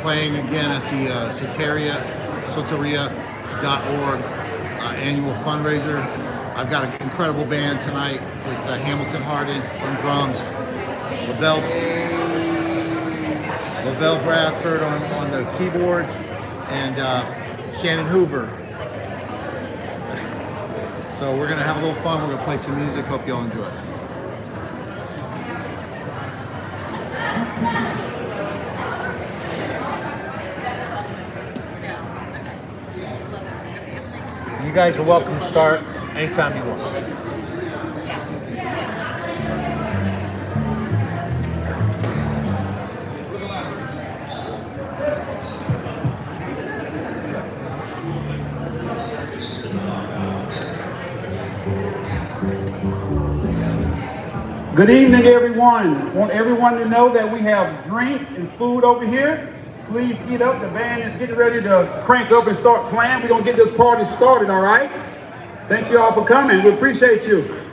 playing again at the Soteria.org annual fundraiser. I've got an incredible band tonight with Hamilton Hardin on drums, Lovell Bradford on the keyboards, and Shannon Hoover. So we're gonna have a little fun. We're gonna play some music. Hope y'all enjoy it. You guys are welcome to start anytime you want. Good evening, everyone. I want everyone to know that we have drinks and food over here. Please get up. The band is getting ready to crank up and start playing. We're going to get this party started, all right? Thank you all for coming. We appreciate you.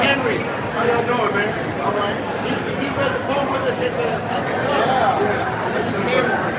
Henry, how y'all doing, man? All right. He read the poem with us at the yeah. This is Henry.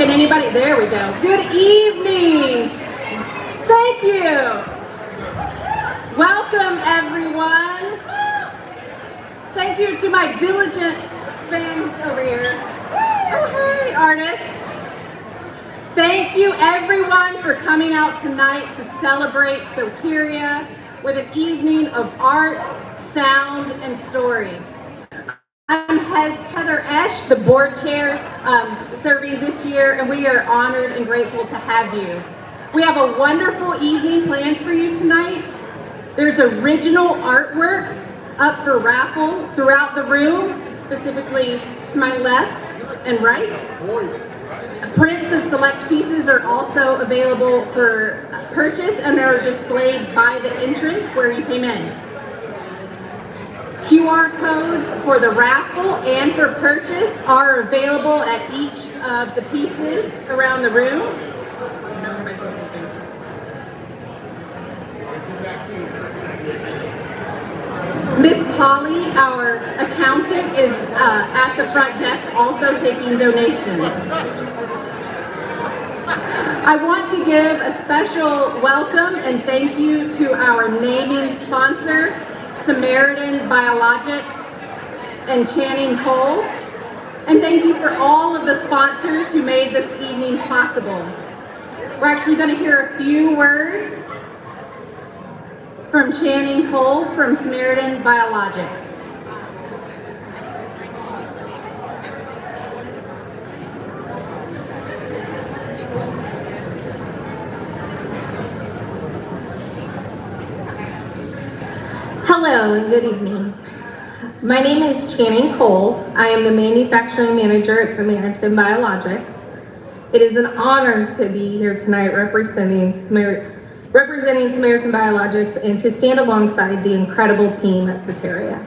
Can anybody, there we go. Good evening. Thank you. Welcome everyone. Thank you to my diligent fans over here. Oh, hey, artists. Thank you everyone for coming out tonight to celebrate Soteria with an evening of art, sound, and story. I'm Heather Esch, the board chair, serving this year, and we are honored and grateful to have you. We have a wonderful evening planned for you tonight. There's original artwork up for raffle throughout the room, specifically to my left and right. Prints of select pieces are also available for purchase, and they're displayed by the entrance where you came in. QR codes for the raffle and for purchase are available at each of the pieces around the room. Miss Polly, our accountant, is at the front desk also taking donations. I want to give a special welcome and thank you to our naming sponsor, Samaritan Biologics and Channing Cole. And thank you for all of the sponsors who made this evening possible. We're actually going to hear a few words from Shannon Hoover from Samaritan Biologics. Hello and good evening. My name is Shannon Cole. I am the manufacturing manager at Samaritan Biologics. It is an honor to be here tonight representing Samaritan Biologics and to stand alongside the incredible team at Soteria.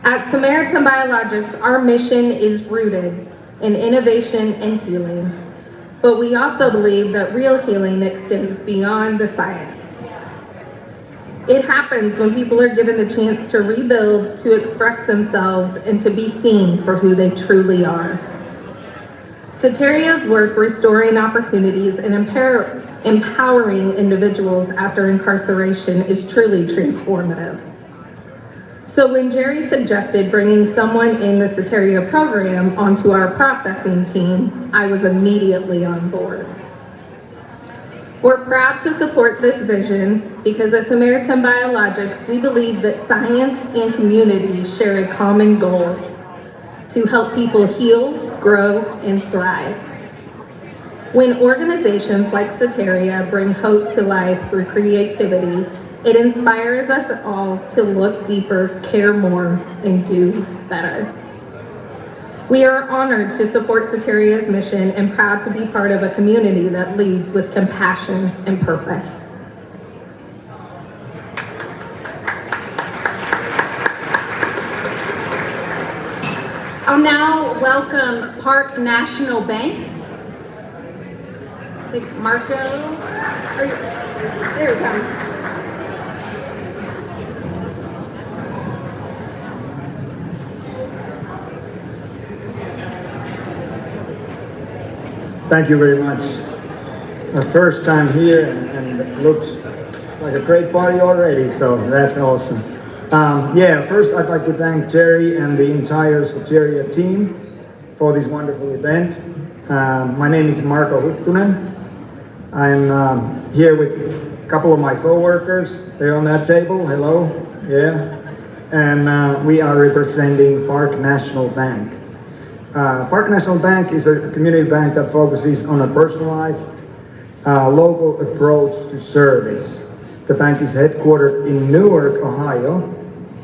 At Samaritan Biologics, our mission is rooted in innovation and healing, but we also believe that real healing extends beyond the science. It happens when people are given the chance to rebuild, to express themselves, and to be seen for who they truly are. Soteria's work restoring opportunities and empowering individuals after incarceration is truly transformative. So when Jerry suggested bringing someone in the Soteria program onto our processing team, I was immediately on board. We're proud to support this vision because at Samaritan Biologics, we believe that science and community share a common goal: to help people heal, grow, and thrive. When organizations like Soteria bring hope to life through creativity, it inspires us all to look deeper, care more, and do better. We are honored to support Soteria's mission and proud to be part of a community that leads with compassion and purpose. I'll now welcome Park National Bank. I think Marco, there he comes. Thank you very much. My first time here, and it looks like a great party already, so that's awesome. First I'd like to thank Jerry and the entire Soteria team for this wonderful event. My name is Marko Huttunen. I'm here with a couple of my co-workers. They're on that table. Hello. Yeah. And we are representing Park National Bank. Park National Bank is a community bank that focuses on a personalized local approach to service. The bank is headquartered in Newark, Ohio,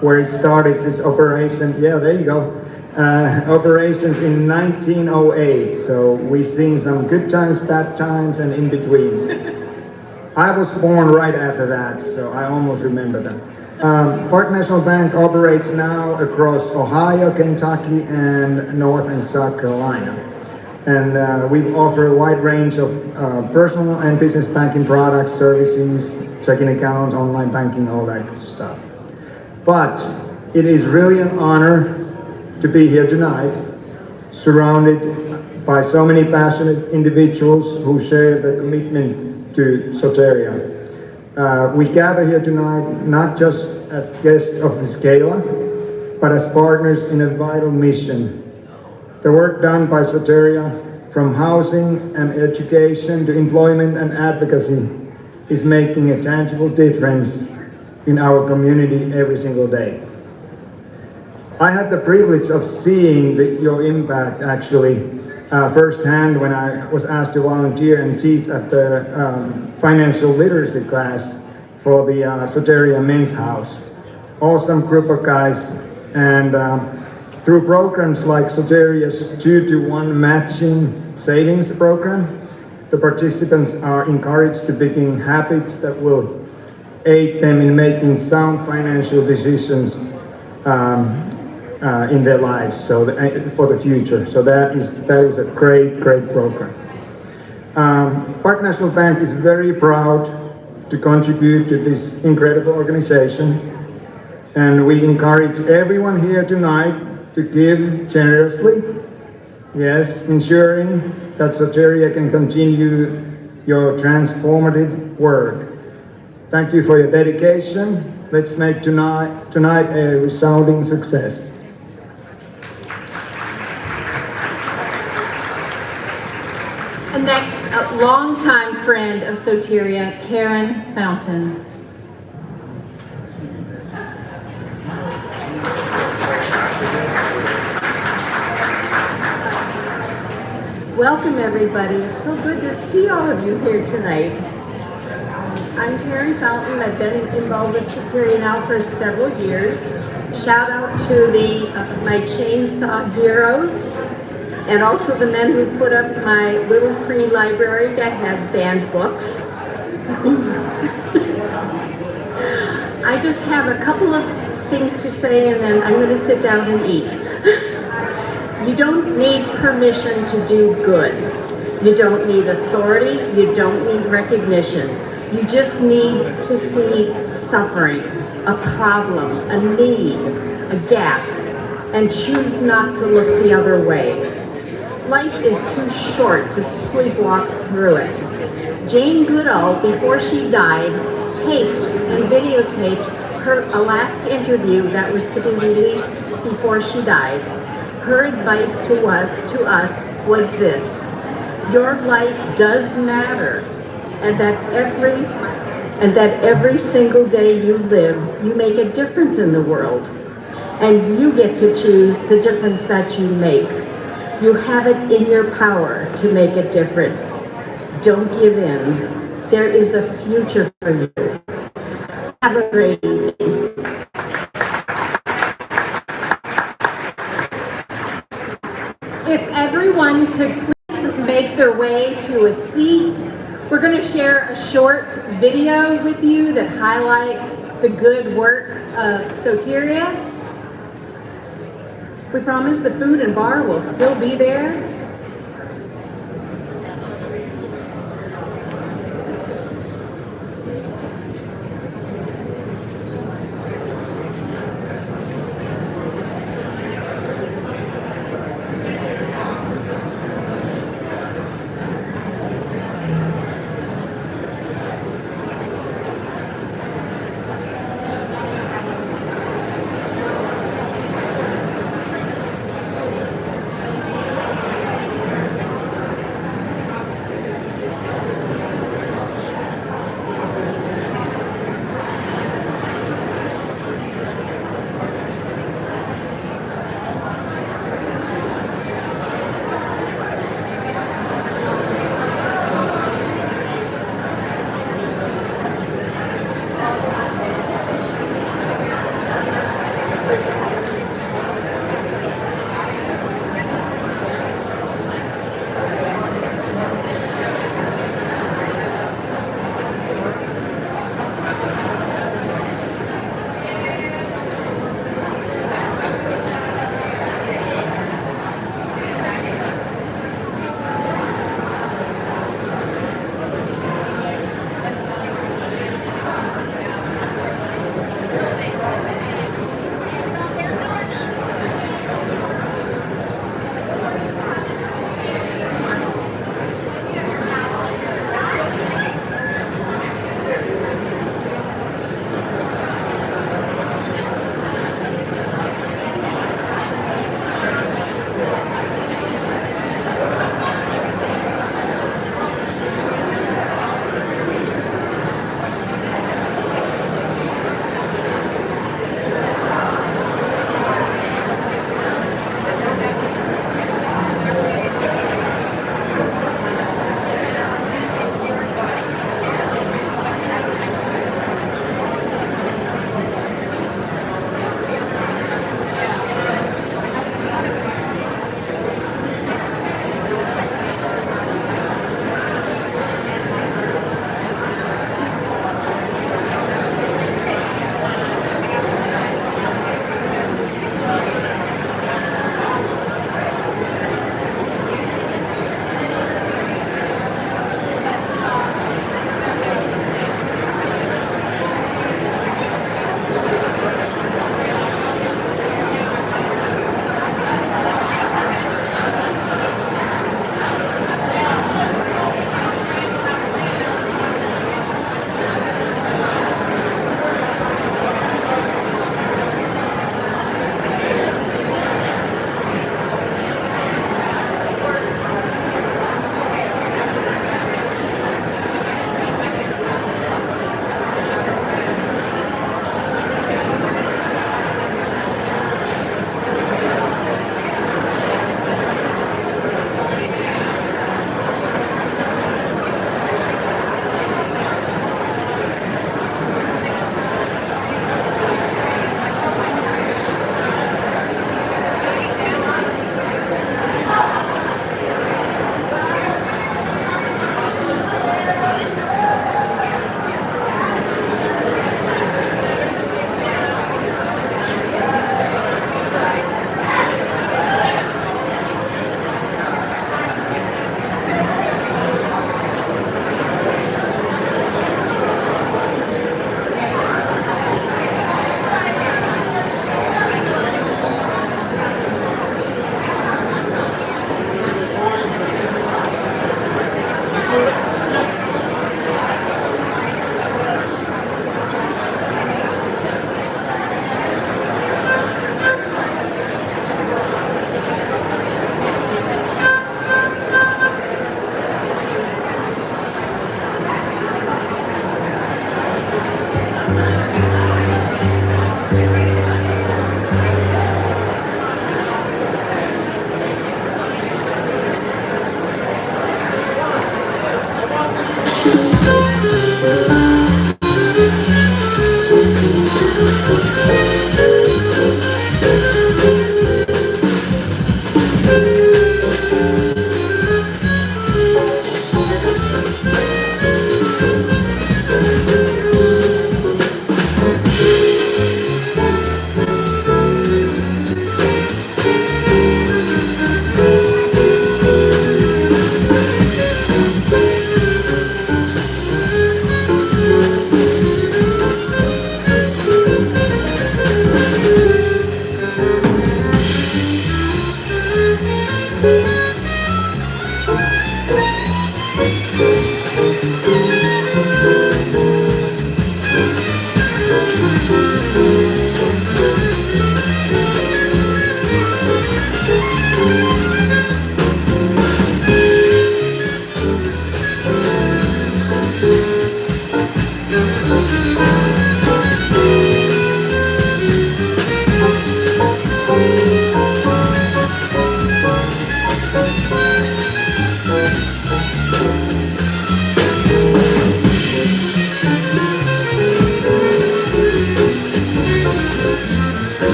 where it started its operation, operations in 1908. So we've seen some good times, bad times, and in between. I was born right after that, so I almost remember that. Park National Bank operates now across Ohio, Kentucky, and North and South Carolina. And we offer a wide range of personal and business banking products, services, checking accounts, online banking, all that good stuff. But it is really an honor to be here tonight, surrounded by so many passionate individuals who share the commitment to Soteria. We gather here tonight not just as guests of this gala, but as partners in a vital mission. The work done by Soteria, from housing and education to employment and advocacy, is making a tangible difference in our community every single day. I had the privilege of seeing your impact actually firsthand when I was asked to volunteer and teach at the financial literacy class for the Soteria Men's House. Awesome group of guys, and through programs like Soteria's 2-to-1 matching savings program, the participants are encouraged to begin habits that will aid them in making sound financial decisions in their lives, so for the future. So that is a great program. Park National Bank is very proud to contribute to this incredible organization, and we encourage everyone here tonight to give generously, yes, ensuring that Soteria can continue your transformative work. Thank you for your dedication. Let's make tonight a resounding success. And next, a longtime friend of Soteria, Karen Fountain. Welcome, everybody. It's so good to see all of you here tonight. I'm Karen Fountain. I've been involved with Soteria now for several years. Shout out to my chainsaw heroes and also the men who put up my little free library that has banned books. I just have a couple of things to say and then I'm going to sit down and eat. You don't need permission to do good. You don't need authority. You don't need recognition. You just need to see suffering, a problem, a need, a gap, and choose not to look the other way. Life is too short to sleepwalk through it. Jane Goodall, before she died, taped and videotaped a last interview that was to be released before she died. Her advice to us was this: your life does matter, and that every single day you live, you make a difference in the world, and you get to choose the difference that you make. You have it in your power to make a difference. Don't give in. There is a future for you. Have a great evening. If everyone could please make their way to a seat, we're going to share a short video with you that highlights the good work of Soteria. We promise the food and bar will still be there.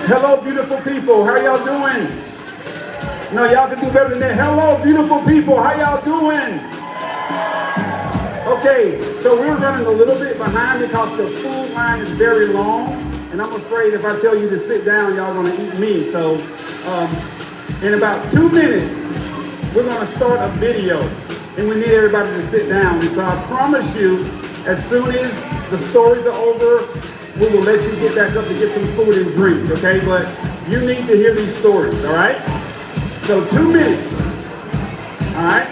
Hello, beautiful people. How y'all doing? No, y'all can do better than that. Hello, beautiful people. How y'all doing? Okay, so we're running a little bit behind because the food line is very long, and I'm afraid if I tell you to sit down, y'all gonna eat me. So, in about 2 minutes, we're gonna start a video, and we need everybody to sit down. And so I promise you, as soon as the stories are over, we will let you get back up to get some food and drink, okay? But you need to hear these stories, all right? So 2 minutes, all right?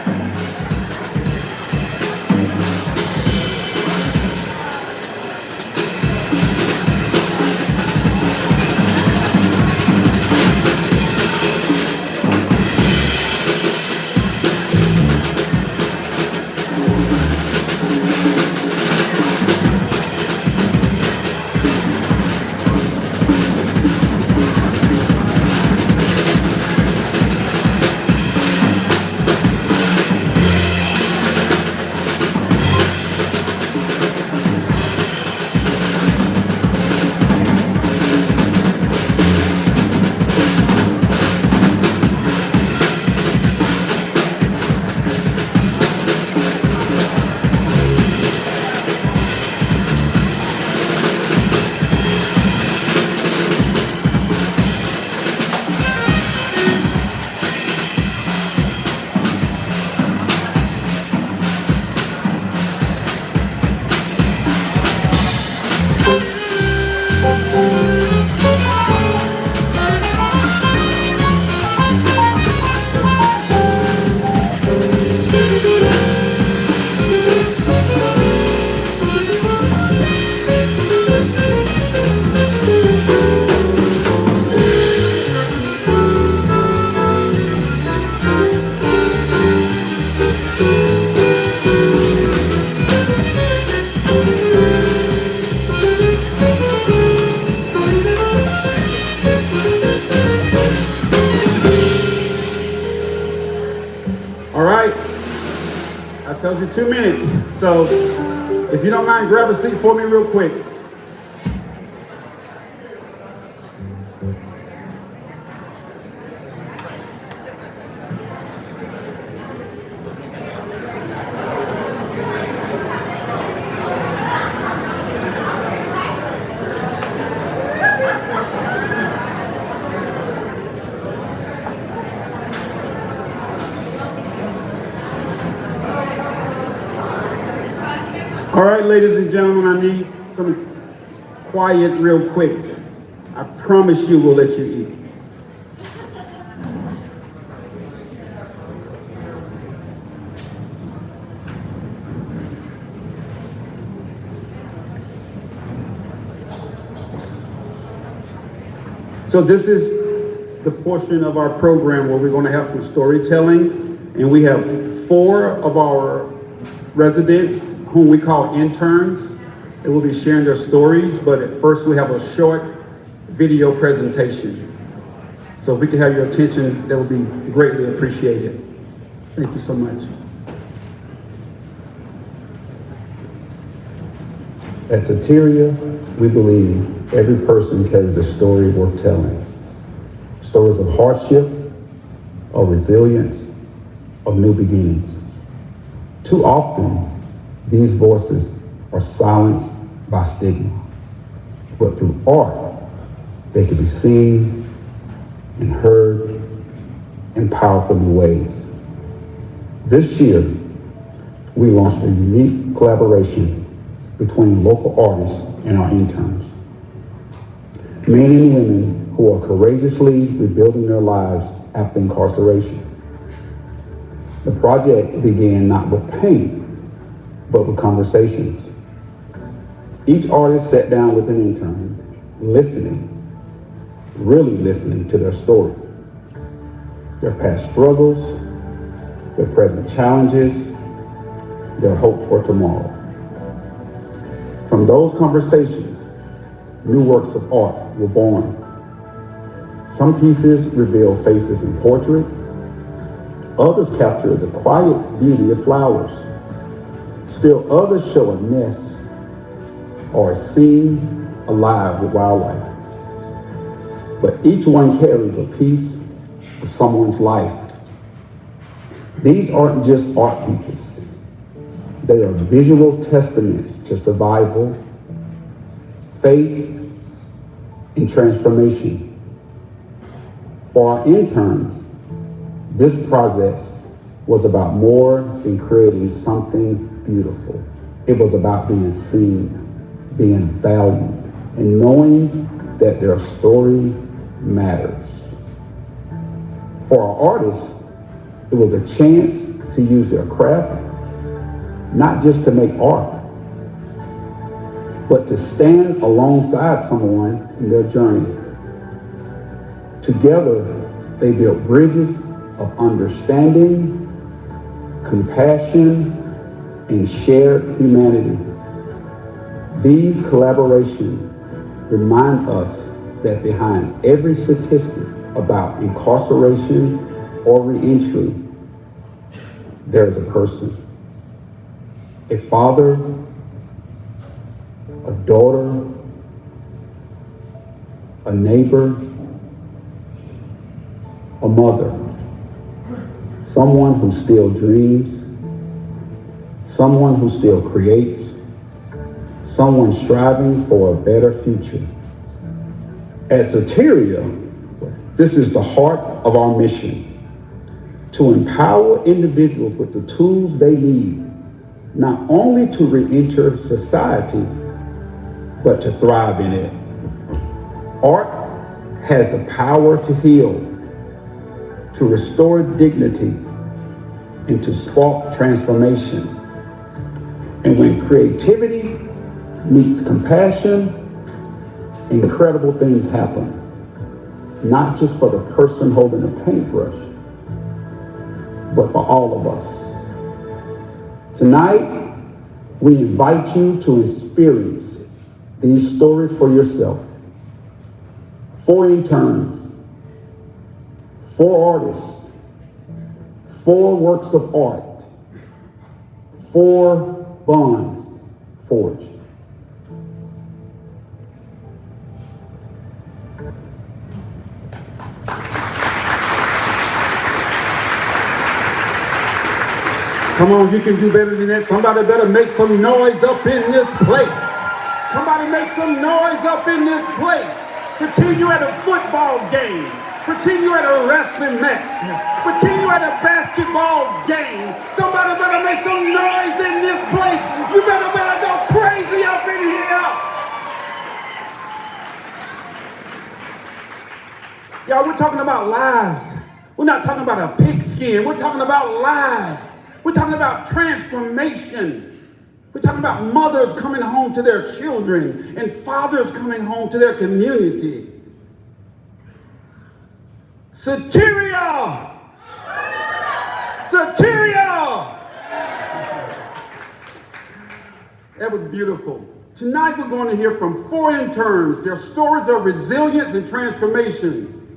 I told you 2 minutes. So if you don't mind, grab a seat for me real quick. All right, ladies and gentlemen, I need some quiet real quick. I promise you we'll let you eat. So this is the portion of our program where we're going to have some storytelling, and we have 4 of our residents whom we call interns. They will be sharing their stories, but at first we have a short video presentation. So if we can have your attention, that would be greatly appreciated. Thank you so much. At Soteria, we believe every person carries a story worth telling. Stories of hardship, of resilience, of new beginnings. Too often, these voices are silenced by stigma. But through art, they can be seen and heard in powerful new ways. This year, we launched a unique collaboration between local artists and our interns. Men and women who are courageously rebuilding their lives after incarceration. The project began not with pain, but with conversations. Each artist sat down with an intern, listening, really listening to their story, their past struggles, their present challenges, their hope for tomorrow. From those conversations, new works of art were born. Some pieces reveal faces in portrait. Others capture the quiet beauty of flowers. Still others show a nest or a scene alive with wildlife. But each one carries a piece of someone's life. These aren't just art pieces. They are visual testaments to survival, faith, and transformation. For our interns, this process was about more than creating something beautiful. It was about being seen, being valued, and knowing that their story matters. For our artists, it was a chance to use their craft, not just to make art, but to stand alongside someone in their journey. Together, they built bridges of understanding, compassion, and shared humanity. These collaborations remind us that behind every statistic about incarceration or reentry, there is a person. A father, a daughter, a neighbor, a mother, someone who still dreams, someone who still creates, someone striving for a better future. At Soteria, this is the heart of our mission, to empower individuals with the tools they need, not only to re-enter society, but to thrive in it. Art has the power to heal, to restore dignity, and to spark transformation. And when creativity meets compassion, incredible things happen. Not just for the person holding a paintbrush, but for all of us. Tonight, we invite you to experience these stories for yourself. 4 interns, 4 artists, 4 works of art, 4 bonds forged. Come on, you can do better than that. Somebody better make some noise up in this place. Somebody make some noise up in this place. Pretend you're at a football game. Pretend you're at a wrestling match. Pretend you're at a basketball game. Somebody better make some noise in this place. You better go crazy up in here. Y'all, we're talking about lives. We're not talking about a pigskin. We're talking about lives. We're talking about transformation. We're talking about mothers coming home to their children and fathers coming home to their community. Soteria! Soteria! That was beautiful. Tonight we're going to hear from 4 interns, their stories of resilience and transformation.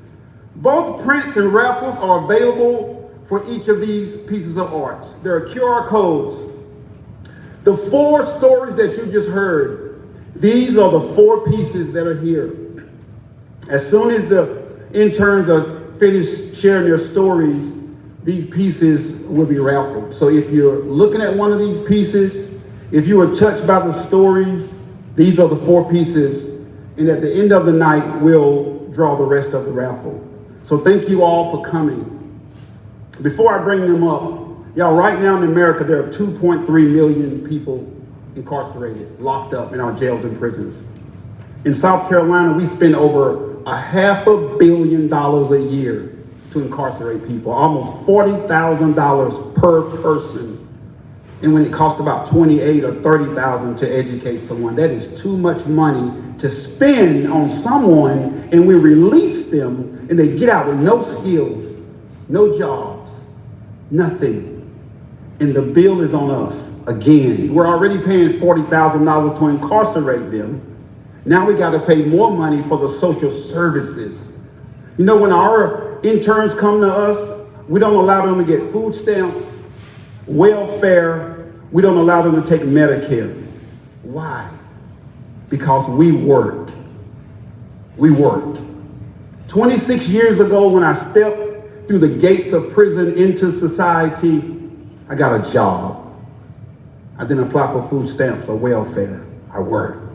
Both prints and raffles are available for each of these pieces of art. There are QR codes. The 4 stories that you just heard, these are the 4 pieces that are here. As soon as the interns are finished sharing their stories, these pieces will be raffled. So if you're looking at one of these pieces, if you were touched by the stories, these are the 4 pieces. And at the end of the night, we'll draw the rest of the raffle. So thank you all for coming. Before I bring them up, y'all, right now in America, there are 2.3 million people incarcerated, locked up in our jails and prisons. In South Carolina, we spend over $500 million a year to incarcerate people, almost $40,000 per person. And when it costs about $28,000 or $30,000 to educate someone, that is too much money to spend on someone, and we release them and they get out with no skills, no jobs, nothing. And the bill is on us again. We're already paying $40,000 to incarcerate them. Now we got to pay more money for the social services. You know, when our interns come to us, we don't allow them to get food stamps, welfare. We don't allow them to take Medicare. Why? Because we work. We work. 26 years ago, when I stepped through the gates of prison into society, I got a job. I didn't apply for food stamps or welfare. I worked.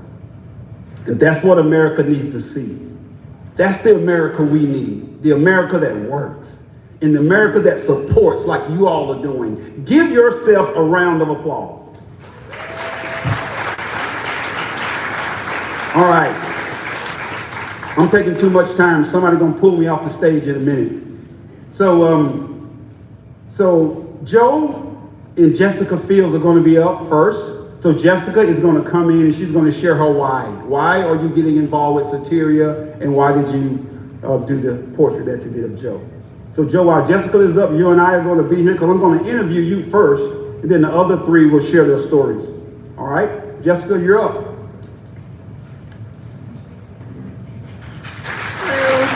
And that's what America needs to see. That's the America we need. The America that works. And the America that supports like you all are doing. Give yourself a round of applause. All right. I'm taking too much time. Somebody's gonna pull me off the stage in a minute. So Joe and Jessica Fields are gonna be up first. So Jessica is going to come in and she's going to share her why. Why are you getting involved with Soteria, and why did you do the portrait that you did of Joe? So Joe, while Jessica is up, you and I are going to be here because I'm going to interview you first, and then the other 3 will share their stories. All right? Jessica, you're up. Hello.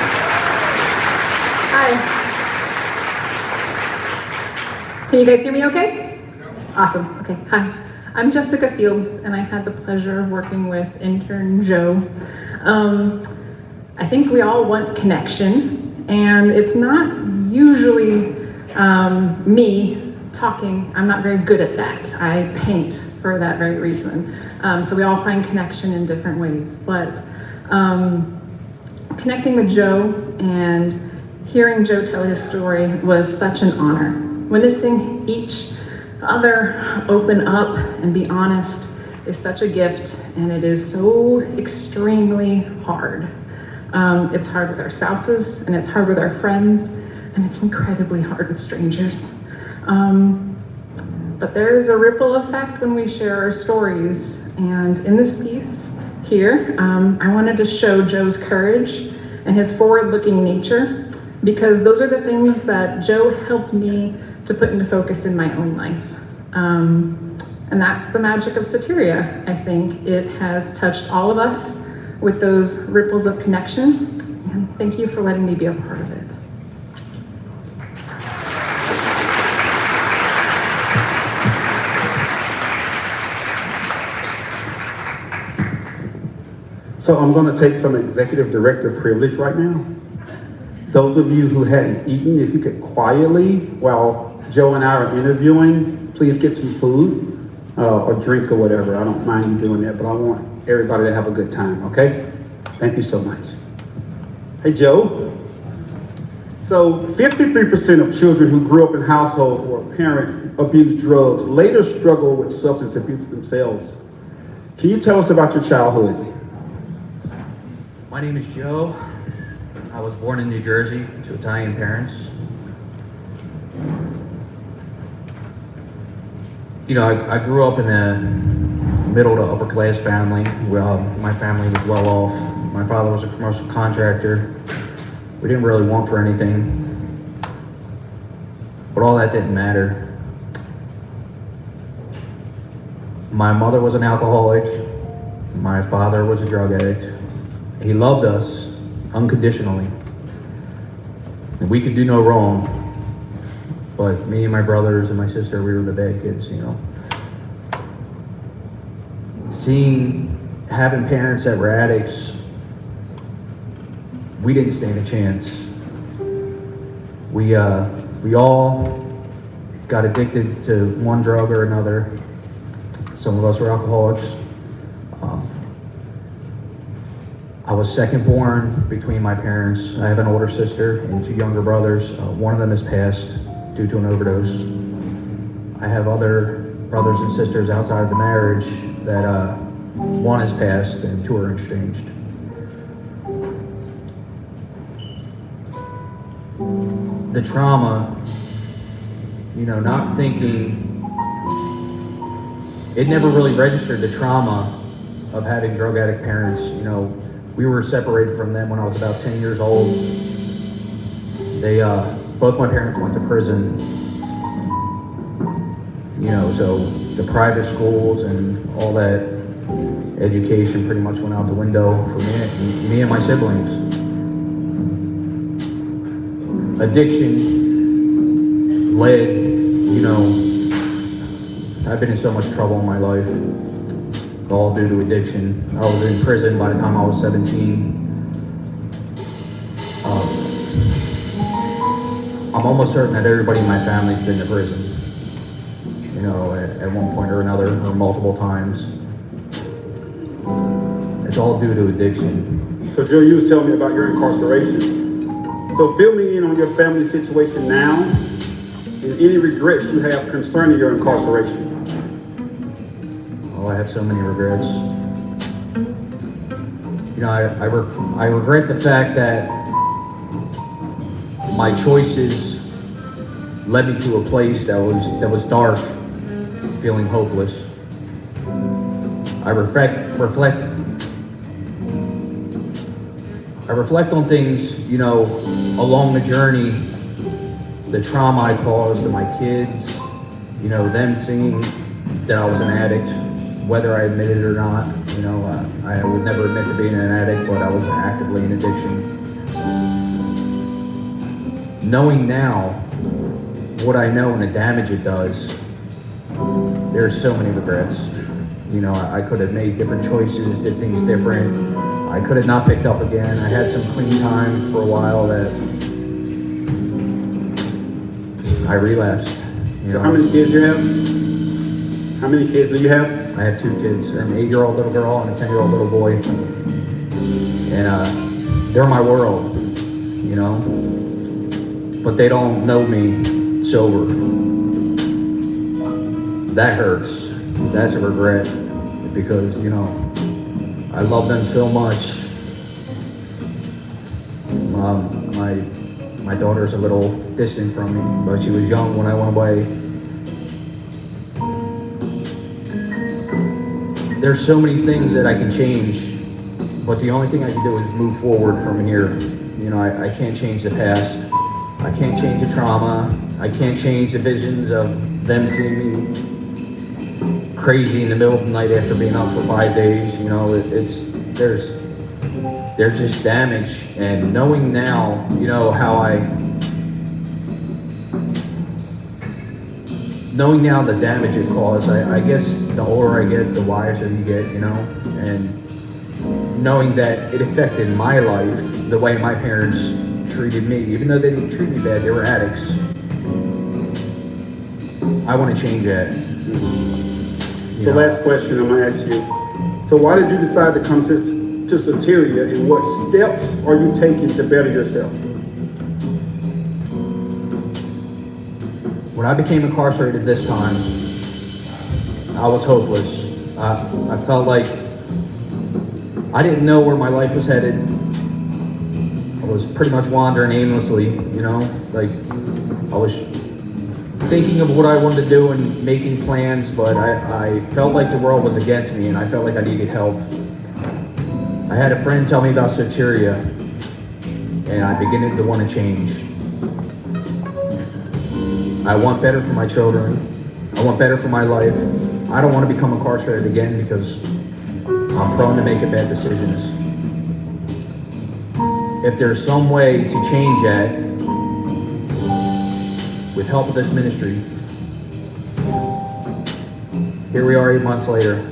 Hi. Can you guys hear me okay? Awesome. Okay. Hi. I'm Jessica Fields, and I had the pleasure of working with intern Joe. I think we all want connection, and it's not usually me talking. I'm not very good at that. I paint for that very reason. So we all find connection in different ways, but connecting with Joe and hearing Joe tell his story was such an honor. Witnessing each other open up and be honest is such a gift, and it is so extremely hard. It's hard with our spouses, and it's hard with our friends, and it's incredibly hard with strangers. But there is a ripple effect when we share our stories, and in this piece here, I wanted to show Joe's courage and his forward-looking nature, because those are the things that Joe helped me to put into focus in my own life. And that's the magic of Soteria. I think it has touched all of us with those ripples of connection. And thank you for letting me be a part of it. So I'm going to take some executive director privilege right now. Those of you who hadn't eaten, if you could quietly, while Joe and I are interviewing, please get some food or drink or whatever. I don't mind you doing that, but I want everybody to have a good time, okay? Thank you so much. Hey, Joe. So 53% of children who grew up in households where a parent abused drugs later struggle with substance abuse themselves. Can you tell us about your childhood? My name is Joe. I was born in New Jersey to Italian parents. You know, I grew up in a middle to upper class family. Well, my family was well off. My father was a commercial contractor. We We didn't really want for anything. But all that didn't matter. My mother was an alcoholic. My father was a drug addict. He loved us unconditionally. And we could do no wrong. But me and my brothers and my sister, we were the bad kids, you know. Having parents that were addicts, we didn't stand a chance. We all got addicted to one drug or another. Some of us were alcoholics. I was second born between my parents. I have an older sister and two younger brothers. One of them has passed due to an overdose. I have other brothers and sisters outside of the marriage that one has passed and two are estranged. The trauma, you know, not thinking, it never really registered the trauma of having drug addict parents. You know, we were separated from them when I was about 10 years old. They, both my parents went to prison. You know, so the private schools and all that education pretty much went out the window for me and my siblings. Addiction led, you know, I've been in so much trouble in my life, all due to addiction. I was in prison by the time I was 17. I'm almost certain that everybody in my family's been to prison, you know, at one point or another, or multiple times. It's all due to addiction. So Joe, you was telling me about your incarceration. So fill me in on your family situation now and any regrets you have concerning your incarceration. Oh, I have so many regrets. You know, I regret the fact that my choices led me to a place that was dark, feeling hopeless. I reflect on things, you know, along the journey, the trauma I caused to my kids, you know, them seeing that I was an addict, whether I admitted it or not. You know, I would never admit to being an addict, but I was actively in addiction. Knowing now what I know and the damage it does, there's so many regrets. You know, I could have made different choices, did things different. I could have not picked up again. I had some clean times for a while that I relapsed. You know. How many kids you have? How many kids do you have? I have two kids, an 8-year-old little girl and a 10-year-old little boy. And they're my world, you know. But they don't know me sober. That hurts. That's a regret because, you know, I love them so much. My daughter's a little distant from me, but she was young when I went away. There's so many things that I can change, but the only thing I can do is move forward from here. You know, I can't change the past. I can't change the trauma. I can't change the visions of them seeing me crazy in the middle of the night after being up for 5 days. You know, there's just damage, and knowing now, you know, knowing now the damage it caused, I guess the older I get, the wiser you get, you know, and knowing that it affected my life, the way my parents treated me, even though they didn't treat me bad, they were addicts. I want to change that. So last question I'm gonna ask you. So why did you decide to come to Soteria, and what steps are you taking to better yourself? When I became incarcerated this time, I was hopeless. I felt like I didn't know where my life was headed. I was pretty much wandering aimlessly, you know, like I was thinking of what I wanted to do and making plans, but I felt like the world was against me and I felt like I needed help. I had a friend tell me about Soteria, and I'm beginning to want to change. I want better for my children. I want better for my life. I don't want to become incarcerated again because I'm prone to making bad decisions. If there's some way to change that with help of this ministry, here we are 8 months later.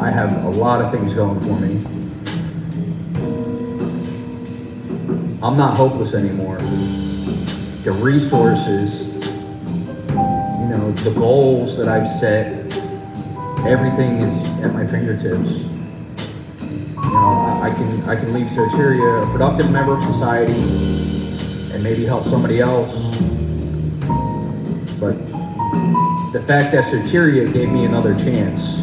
I have a lot of things going for me. I'm not hopeless anymore. The resources, the goals that I've set, everything is at my fingertips. I can leave Soteria a productive member of society and maybe help somebody else. But the fact that Soteria gave me another chance,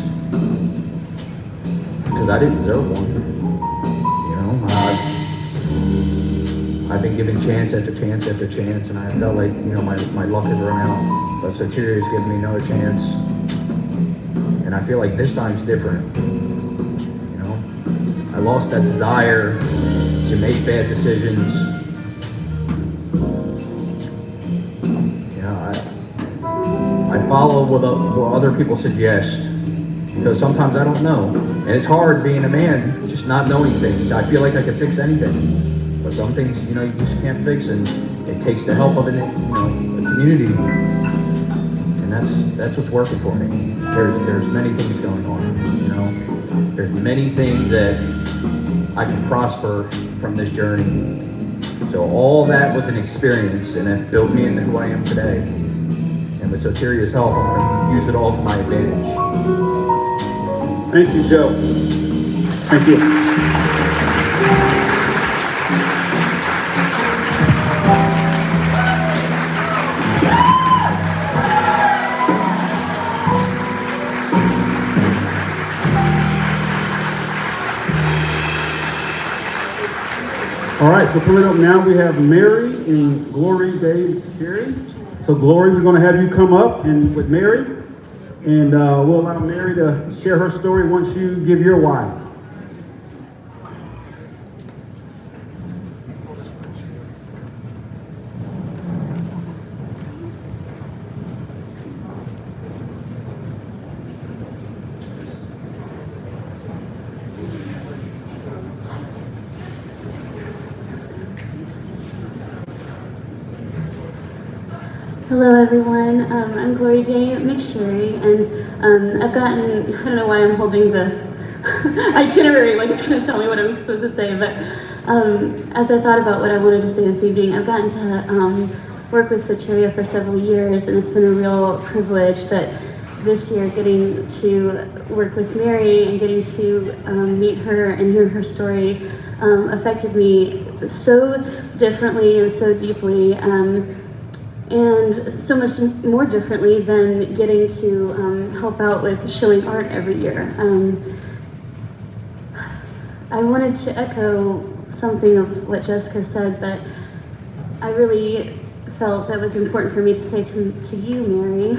because I didn't deserve one. I've been given chance after chance after chance, and I felt like, my luck has run out. But Soteria has given me another chance. And I feel like this time's different. I lost that desire to make bad decisions. I follow what other people suggest, because sometimes I don't know. And it's hard being a man, just not knowing things. I feel like I can fix anything. But some things, you just can't fix, and it takes the help of a community. And that's what's working for me. There's many things going on, There's many things that I can prosper from this journey. So all that was an experience, and that built me into who I am today. And with Soteria's help, I'm going to use it all to my advantage. Thank you, Joe. Thank you. All right, so coming up now, we have Mary and Glory Dave Sherry. So Glory, we're going to have you come up and with Mary, and we'll allow Mary to share her story once you give your why. Hello everyone, I'm Glory Day McSherry, and I've gotten, I don't know why I'm holding the itinerary like it's going to tell me what I'm supposed to say, but as I thought about what I wanted to say this evening, I've gotten to work with Soteria for several years, and it's been a real privilege, but this year getting to work with Mary and getting to meet her and hear her story affected me so differently and so deeply. And so much more differently than getting to help out with showing art every year. I wanted to echo something of what Jessica said, but I really felt that was important for me to say to you, Mary,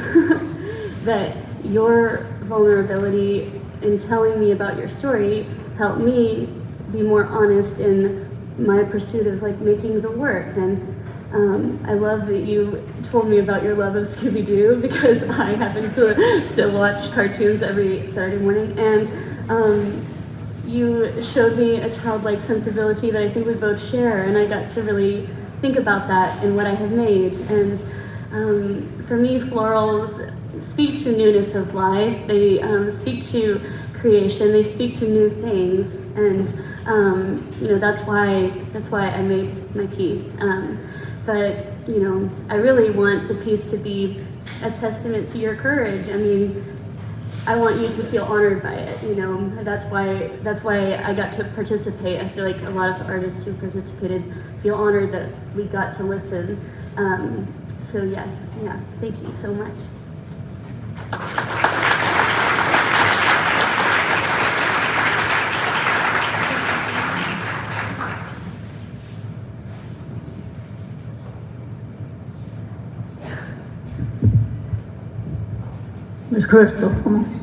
that your vulnerability in telling me about your story helped me be more honest in my pursuit of making the work. And I love that you told me about your love of Scooby-Doo, because I happen to still watch cartoons every Saturday morning, and you showed me a childlike sensibility that I think we both share, and I got to really think about that in what I have made. And for me, florals speak to newness of life, they speak to creation, they speak to new things, and that's why I made my piece. But, I really want the piece to be a testament to your courage. I mean, I want you to feel honored by it, That's why I got to participate. I feel like a lot of the artists who participated feel honored that we got to listen. So yes, thank you so much. Miss Crystal, come on.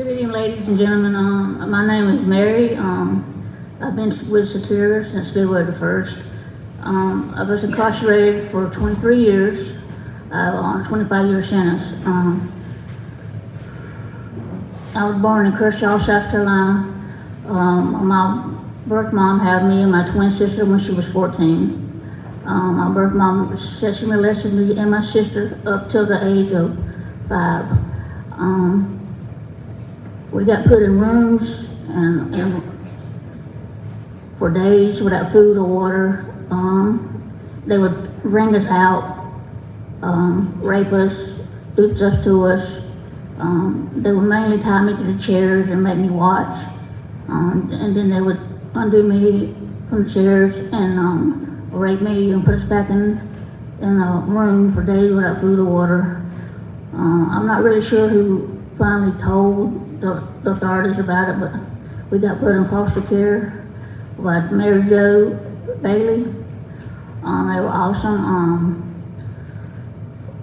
Good evening, ladies and gentlemen. My name is Mary. I've been with Soteria since February the 1st. I was incarcerated for 23 years on a 25-year sentence. I was born in Kershaw, South Carolina. My birth mom had me and my twin sister when she was 14. My birth mom said she molested me and my sister up till the age of 5. We got put in rooms and for days without food or water. They would wring us out, rape us, do stuff to us. They would mainly tie me to the chairs and make me watch. And then they would undo me from the chairs and rape me and put us back in a room for days without food or water. I'm not really sure who finally told the authorities about it, but we got put in foster care by Mary Jo Bailey. They were awesome.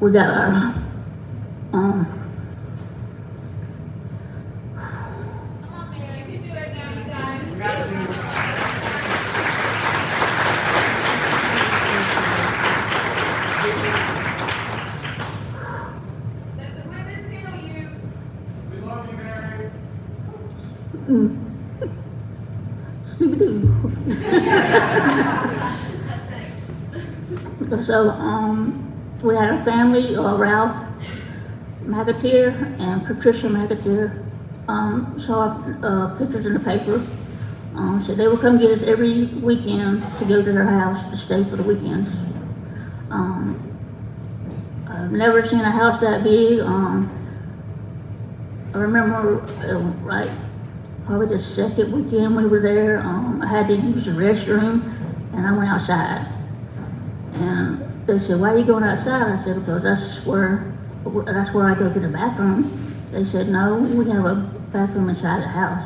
We got our Come on, Mary, you can do it now, you guys. Let the witness heal you. We love you, Mary. So, we had a family, Ralph McAteer and Patricia McAteer, saw pictures in the paper. Said they would come get us every weekend to go to their house to stay for the weekends. I've never seen a house that big. I remember, like, probably the second weekend we were there, I had to use the restroom, and I went outside. And they said, "Why are you going outside?" I said, "Because that's where I go to the bathroom." They said, "No, we have a bathroom inside the house,"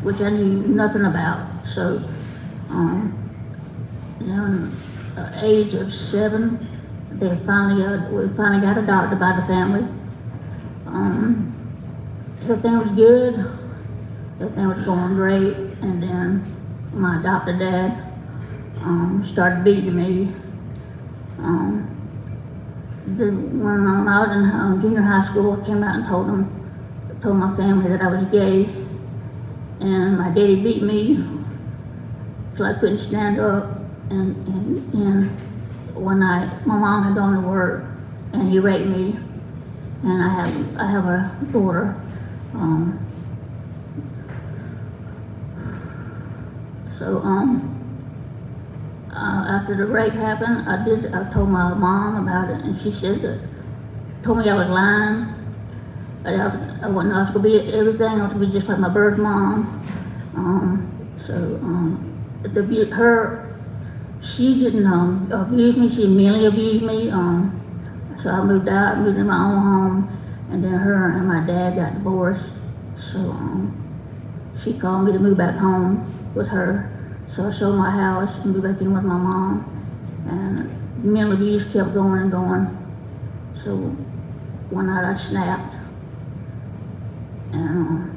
which I knew nothing about. So, at the age of 7, we finally got adopted by the family. Everything was good. Everything was going great. And then my adopted dad started beating me. When I was in junior high school, I came out and told my family that I was gay, and my daddy beat me so I couldn't stand up. And one night, my mom had gone to work, and he raped me. And I have a daughter. After the rape happened, I told my mom about it, and she told me I was lying. I was gonna be everything. I was gonna be just like my birth mom. She didn't abuse me. She mentally abused me. So I moved out, moved in my own home, and then her and my dad got divorced. So she called me to move back home with her. So I sold my house and moved back in with my mom, and mental abuse kept going and going. So one night I snapped, and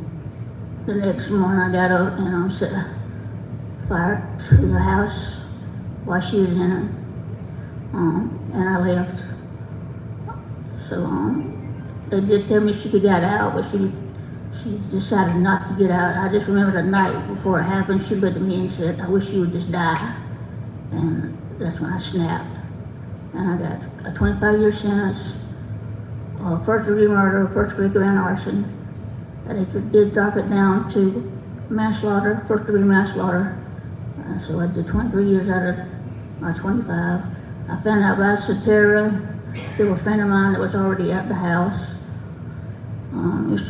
the next morning I got up and set fire to the house while she was in it, and I left. So they did tell me she could get out, but she decided not to get out. I just remember the night before it happened, she looked at me and said, "I wish you would just die." And that's when I snapped. And I got a 25-year sentence, first-degree murder, first-degree grand arson. And they did drop it down to manslaughter, first-degree manslaughter. So I did 23 years out of my 25. I found out about Soteria through a friend of mine that was already at the house.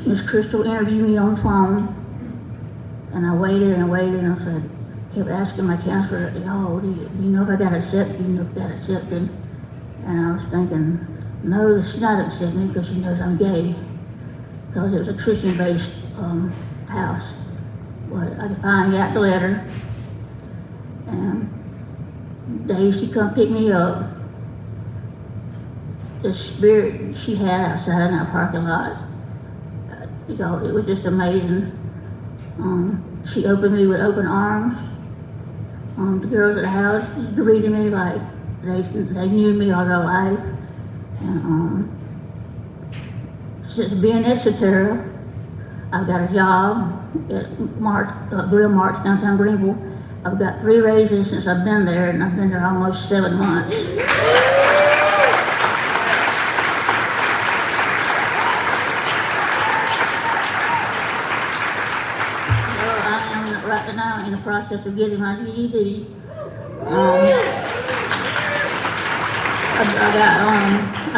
Miss Crystal interviewed me on the phone, and I waited and waited, and I kept asking my counselor, "Oh, do you know if I got accepted? Do you know if I got accepted?" And I was thinking, no, she's not accepting me because she knows I'm gay, because it was a Christian-based house. But I finally got the letter, and the day she come pick me up, the spirit she had outside in that parking lot You know, it was just amazing. She opened me with open arms. The girls at the house greeted me like they knew me all their life. And since being at Soteria, I've got a job at Grill March, downtown Greenville. I've got 3 raises since I've been there, and I've been there almost 7 months. Right now in the process of getting my GED. I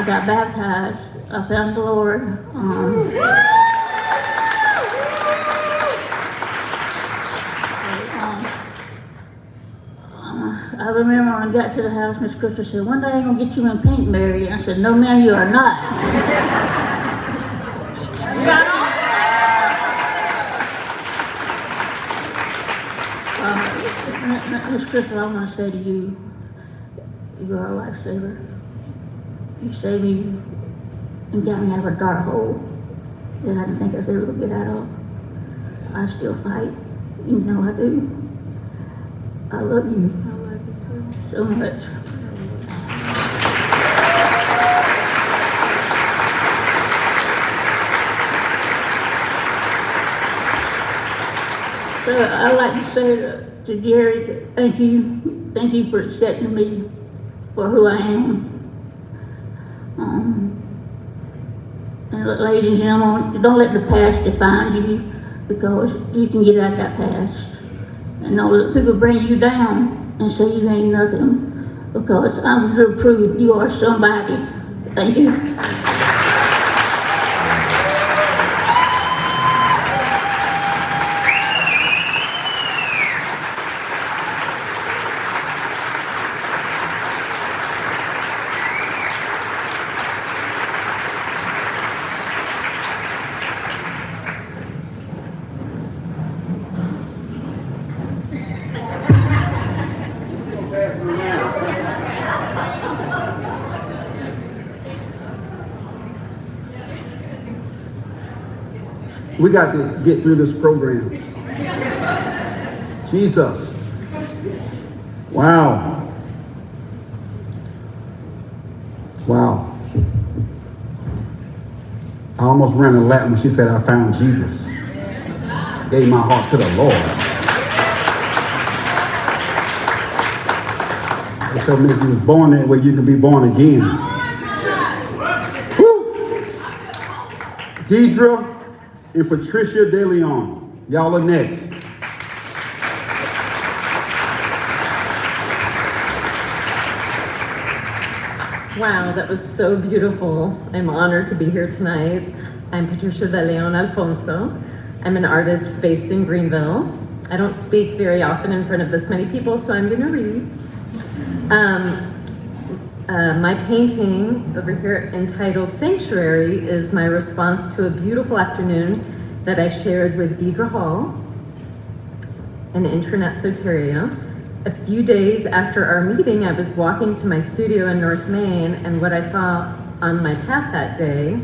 got baptized. I found the Lord. I remember when I got to the house, Miss Crystal said, "One day I'm gonna get you in pink, Mary." And I said, "No, ma'am, you are not." Miss Crystal, I want to say to you, you are a lifesaver. You saved me and got me out of a dark hole that I didn't think I'd ever get out of. I still fight. You know I do. I love you. I love you too. So much. So I'd like to say to Jerry, thank you for accepting me for who I am. And ladies and gentlemen, don't let the past define you, because you can get out that past. And know that people bring you down and say you ain't nothing, because I'm the proof you are somebody. Thank you. We got to get through this program. Jesus. Wow. Wow. I almost ran a lap when she said, "I found Jesus." Gave my heart to the Lord. It so means you was born that way you can be born again. Woo! Deidre and Patricia De Leon. Y'all are next. Wow, that was so beautiful. I'm honored to be here tonight. I'm Patricia De Leon Alfonso. I'm an artist based in Greenville. I don't speak very often in front of this many people, so I'm gonna read. My painting over here entitled Sanctuary is my response to a beautiful afternoon that I shared with Deidre Hall, an intern at Soteria. A few days after our meeting, I was walking to my studio in North Main, and what I saw on my path that day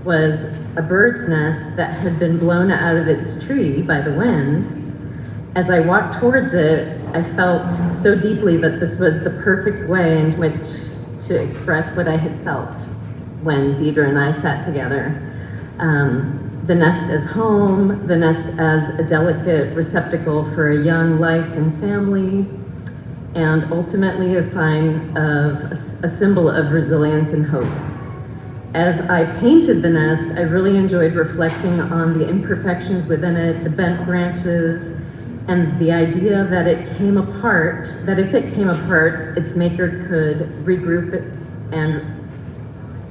was a bird's nest that had been blown out of its tree by the wind. As I walked towards it, I felt so deeply that this was the perfect way in which to express what I had felt when Deidre and I sat together. The nest as home, the nest as a delicate receptacle for a young life and family, and ultimately a sign of a symbol of resilience and hope. As I painted the nest, I really enjoyed reflecting on the imperfections within it, the bent branches, and the idea that it came apart, that if it came apart, its maker could regroup it and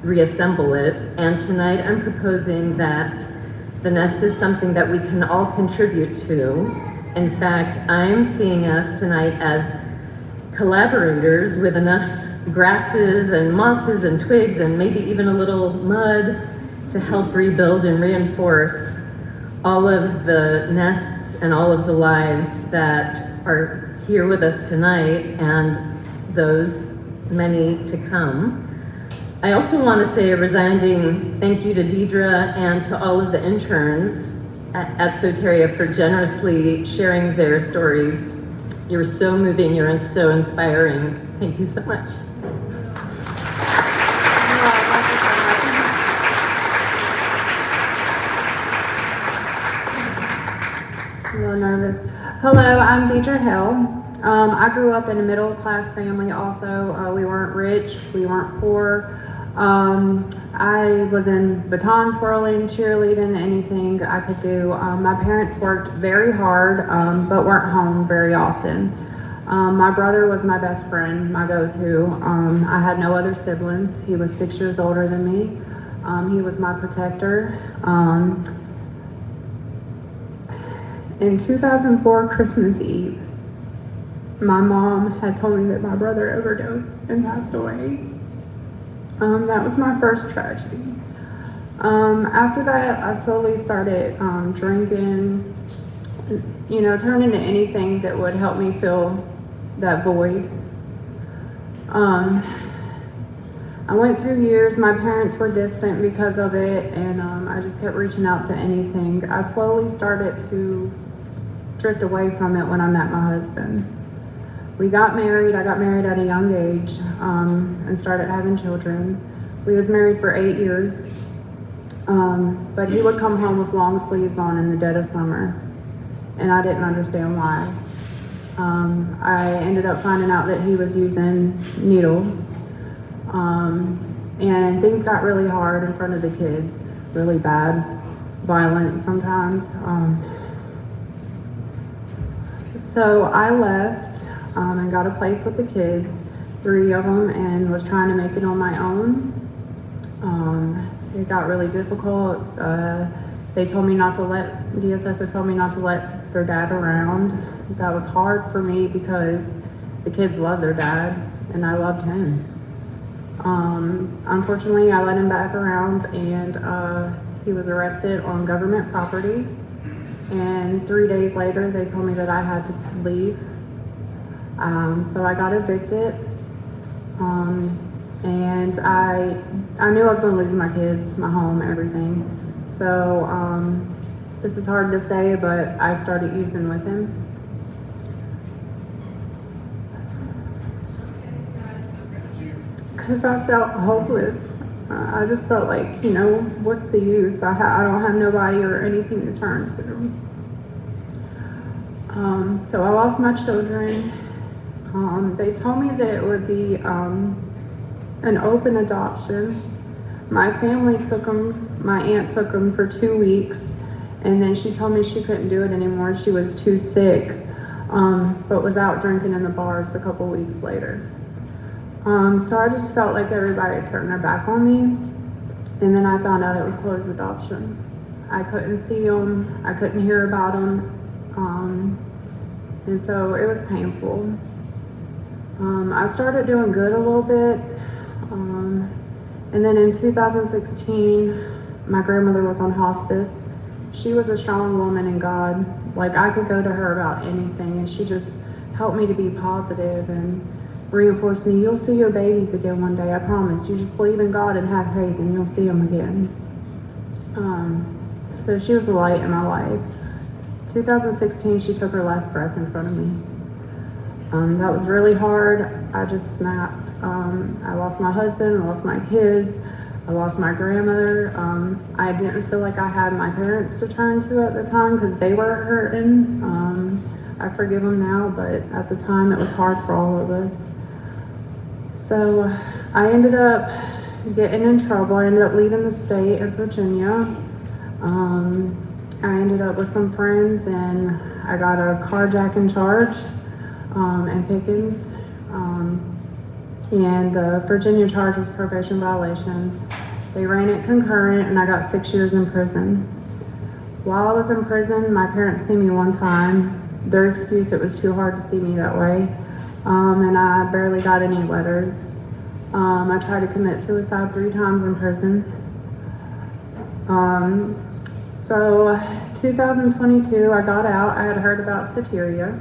reassemble it. And tonight I'm proposing that the nest is something that we can all contribute to. In fact, I'm seeing us tonight as collaborators with enough grasses and mosses and twigs and maybe even a little mud to help rebuild and reinforce all of the nests and all of the lives that are here with us tonight and those many to come. I also want to say a resounding thank you to Deidre and to all of the interns at Soteria for generously sharing their stories. You're so moving, you're so inspiring. Thank you so much. I'm a little nervous. Hello, I'm Deidre Hill. I grew up in a middle class family also. We weren't rich, we weren't poor. I was in baton twirling, cheerleading, anything I could do. My parents worked very hard, but weren't home very often. My brother was my best friend, my go-to. I had no other siblings. He was 6 years older than me. He was my protector. In 2004, Christmas Eve, my mom had told me that my brother overdosed and passed away. That was my first tragedy. After that, I slowly started drinking, you know, turning to anything that would help me fill that void. I went through years, my parents were distant because of it, and I just kept reaching out to anything. I slowly started to drift away from it when I met my husband. We got married. I got married at a young age and started having children. We was married for 8 years, but he would come home with long sleeves on in the dead of summer, and I didn't understand why. I ended up finding out that he was using needles, and things got really hard in front of the kids, really bad, violent sometimes. So I left and got a place with the kids, 3 of them, and was trying to make it on my own. It got really difficult. They told me not to DSS had told me not to let their dad around. That was hard for me because the kids loved their dad and I loved him. Unfortunately, I let him back around, and he was arrested on government property. And 3 days later, they told me that I had to leave. So I got evicted. And I knew I was going to lose my kids, my home, everything. So this is hard to say, but I started using with him. Because I felt hopeless. I just felt like, you know, what's the use? I don't have nobody or anything to turn to. So I lost my children. They told me that it would be an open adoption. My family took them, my aunt took them for 2 weeks, and then she told me she couldn't do it anymore. She was too sick, but was out drinking in the bars a couple weeks later. So I just felt like everybody had turned their back on me, and then I found out it was closed adoption. I couldn't see them, I couldn't hear about them, and so it was painful. I started doing good a little bit, and then in 2016, my grandmother was on hospice. She was a strong woman in God. Like, I could go to her about anything, and she just helped me to be positive and reinforced me. You'll see your babies again one day, I promise. You just believe in God and have faith, and you'll see them again. So she was the light in my life. 2016, she took her last breath in front of me. That was really hard. I just snapped. I lost my husband, I lost my kids, I lost my grandmother. I didn't feel like I had my parents to turn to at the time because they were hurting. I forgive them now, but at the time it was hard for all of us. So I ended up getting in trouble. I ended up leaving the state of Virginia. I ended up with some friends, and I got a carjacking charge in Pickens. And the Virginia charge was probation violation. They ran it concurrent, and I got 6 years in prison. While I was in prison, my parents seen me one time. Their excuse, it was too hard to see me that way. And I barely got any letters. I tried to commit suicide 3 times in prison. So 2022, I got out. I had heard about Soteria.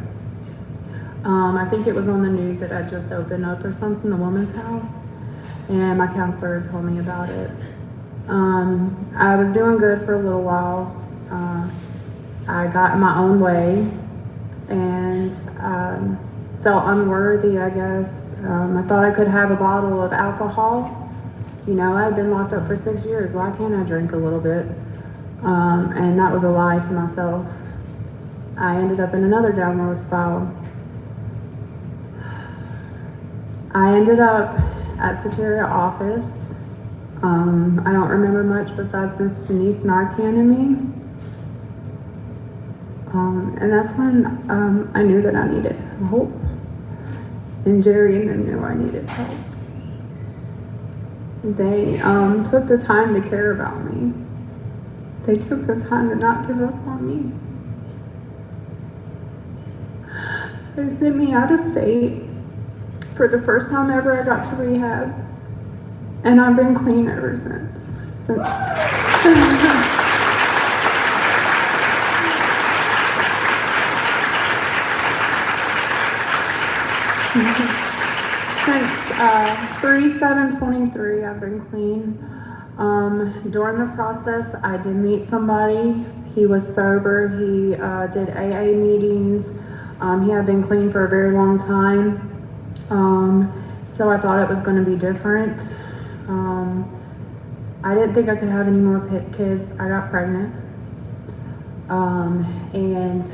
I think it was on the news that I just opened up or something, the woman's house. and my counselor told me about it. I was doing good for a little while. I got in my own way and felt unworthy, I guess. I thought I could have a bottle of alcohol. You know, I had been locked up for 6 years. Why can't I drink a little bit? And that was a lie to myself. I ended up in another downward spiral. I ended up at Soteria office. I don't remember much besides Miss Denise Narcan me. And that's when I knew that I needed help. And Jerry and them knew I needed help. They took the time to care about me. They took the time to not give up on me. They sent me out of state. For the first time ever, I got to rehab. And I've been clean ever since. Since since 3/7/23, I've been clean. During the process, I did meet somebody. He was sober. He did AA meetings. He had been clean for a very long time. So I thought it was going to be different. I didn't think I could have any more kids. I got pregnant. And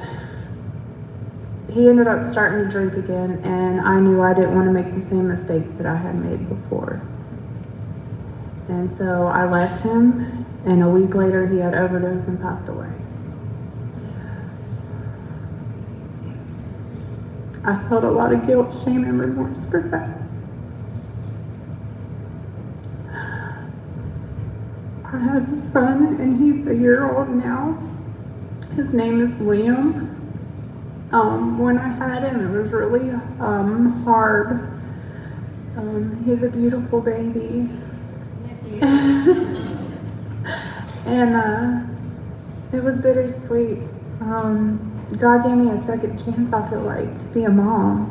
he ended up starting to drink again, and I knew I didn't want to make the same mistakes that I had made before. And so I left him, and a week later he had overdosed and passed away. I felt a lot of guilt, shame, and remorse for that. I have a son, and he's a year old now. His name is Liam. When I had him, it was really hard. He's a beautiful baby. And it was bittersweet. God gave me a second chance, I feel like, to be a mom,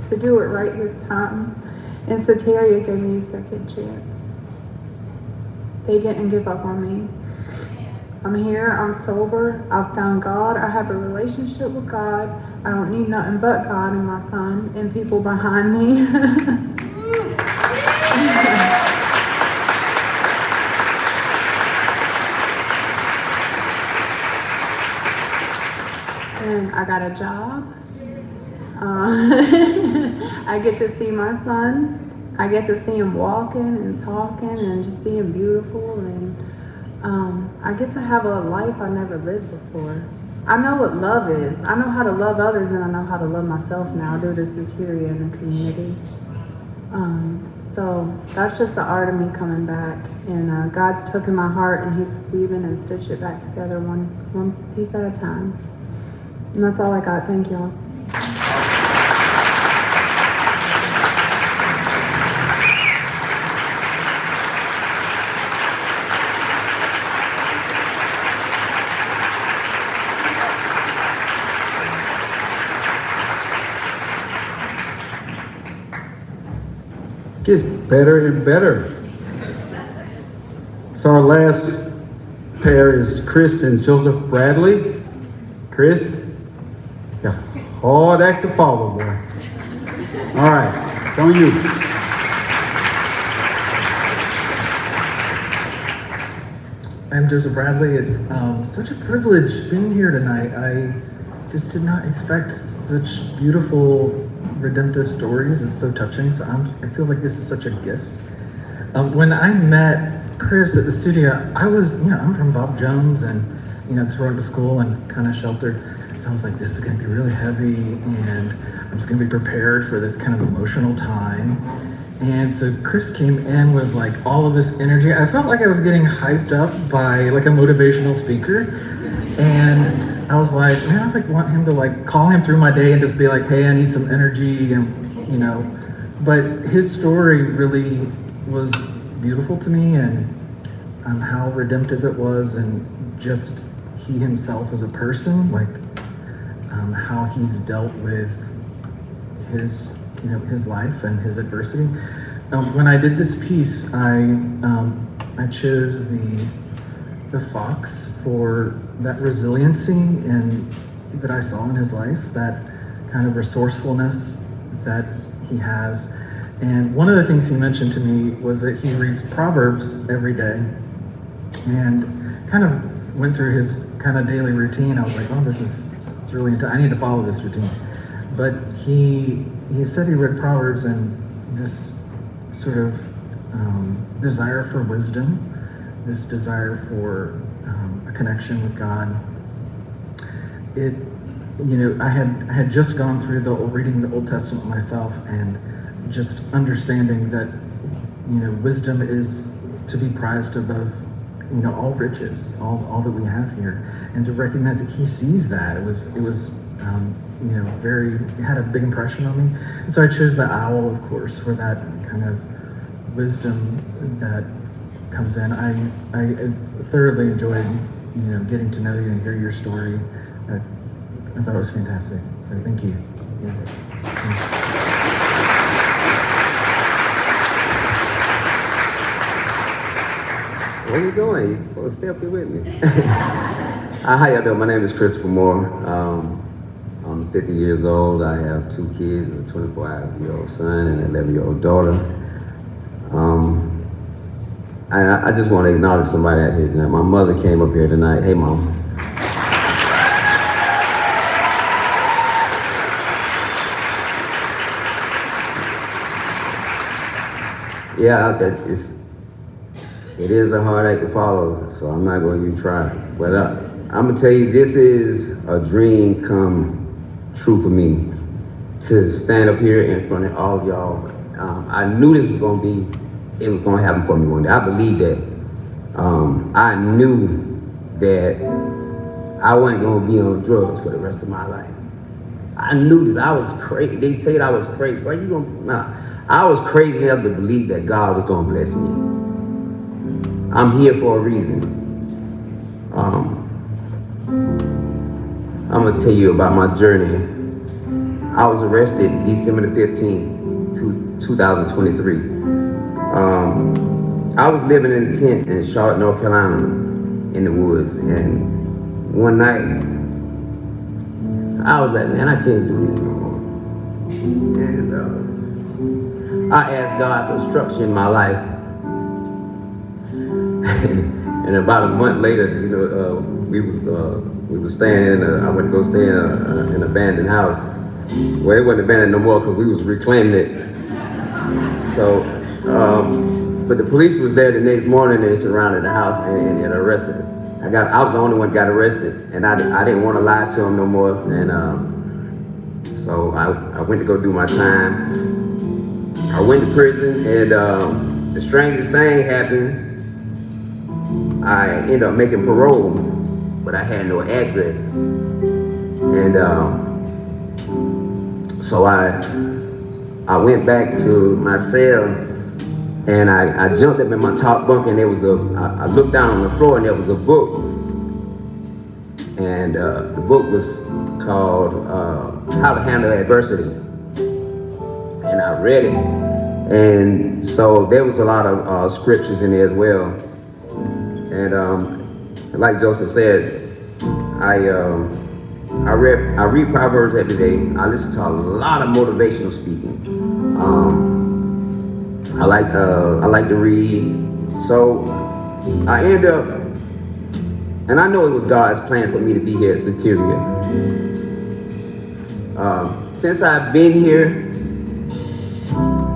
to do it right this time. And Soteria gave me a second chance. They didn't give up on me. I'm here, I'm sober, I've found God, I have a relationship with God. I don't need nothing but God and my son and people behind me. And I got a job. I get to see my son. I get to see him walking and talking and just being beautiful, and I get to have a life I never lived before. I know what love is. I know how to love others, and I know how to love myself now due to Soteria in the community. So that's just the art of me coming back, and God's taken my heart and He's weaving and stitched it back together one piece at a time. And that's all I got. Thank y'all. Gets better and better. So our last pair is Chris and Joseph Bradley. Chris, yeah, hard act to follow, boy. All right, it's on you. I'm Joseph Bradley. It's such a privilege being here tonight. I just did not expect such beautiful redemptive stories. It's so touching. So I feel like this is such a gift. When I met Chris at the studio, I was, I'm from Bob Jones, and just went to school and kind of sheltered. So I was like, this is going to be really heavy, and I'm just going to be prepared for this kind of emotional time. And so Chris came in with like all of this energy. I felt like I was getting hyped up by like a motivational speaker, and I was like, man, I like want him to like call him through my day and just be like, hey, I need some energy, and But his story really was beautiful to me, and how redemptive it was, and just he himself as a person, like how he's dealt with his his life and his adversity. When I did this piece, I chose the fox for that resiliency and that I saw in his life, that kind of resourcefulness that he has. And one of the things he mentioned to me was that he reads Proverbs every day, and kind of went through his kind of daily routine. I was like, oh, it's really I need to follow this routine. But he said he read Proverbs, and this sort of desire for wisdom, this desire for a connection with God. I had just gone through reading the Old Testament myself, and just understanding that, wisdom is to be prized above, all riches, all that we have here, and to recognize that he sees that. It was it had a big impression on me. And so I chose the owl, of course, for that kind of wisdom that comes in. I thoroughly enjoyed, getting to know you and hear your story. I thought it was fantastic. So thank you. Where you going? You supposed to stay up here with me. How y'all doing? My name is Christopher Moore. I'm 50 years old. I have 2 kids, a 25-year-old son and an 11-year-old daughter. I just want to acknowledge somebody out here tonight. My mother came up here tonight. Hey, Mom. Yeah, it is a hard act to follow, so I'm not going to even try. But I'm going to tell you, this is a dream come true for me, to stand up here in front of all of y'all. I knew this was going to happen for me one day. I believed that. I knew that I wasn't going to be on drugs for the rest of my life. I knew this. I was crazy. They said I was crazy. Why you going to? Nah. I was crazy enough to believe that God was going to bless me. I'm here for a reason. I'm going to tell you about my journey. I was arrested December the 15th, 2023. I was living in a tent in Charlotte, North Carolina, in the woods. And one night, I was like, man, I can't do this no more. And I asked God for structure in my life. And about a month later, we was staying. I went to go stay in an abandoned house. Well, it wasn't abandoned no more because we was reclaiming it. So, but the police was there the next morning. They surrounded the house and arrested me. I was the only one that got arrested, and I didn't want to lie to them no more. And so I went to go do my time. I went to prison, and the strangest thing happened. I ended up making parole, but I had no address. And so I went back to my cell, and I jumped up in my top bunk, and I looked down on the floor, and there was a book. And the book was called How to Handle Adversity. And I read it. And so there was a lot of scriptures in there as well. And like Joseph said, I read Proverbs every day. I listen to a lot of motivational speaking. I like to read. So I end up, and I know it was God's plan for me to be here at Soteria. Since I've been here,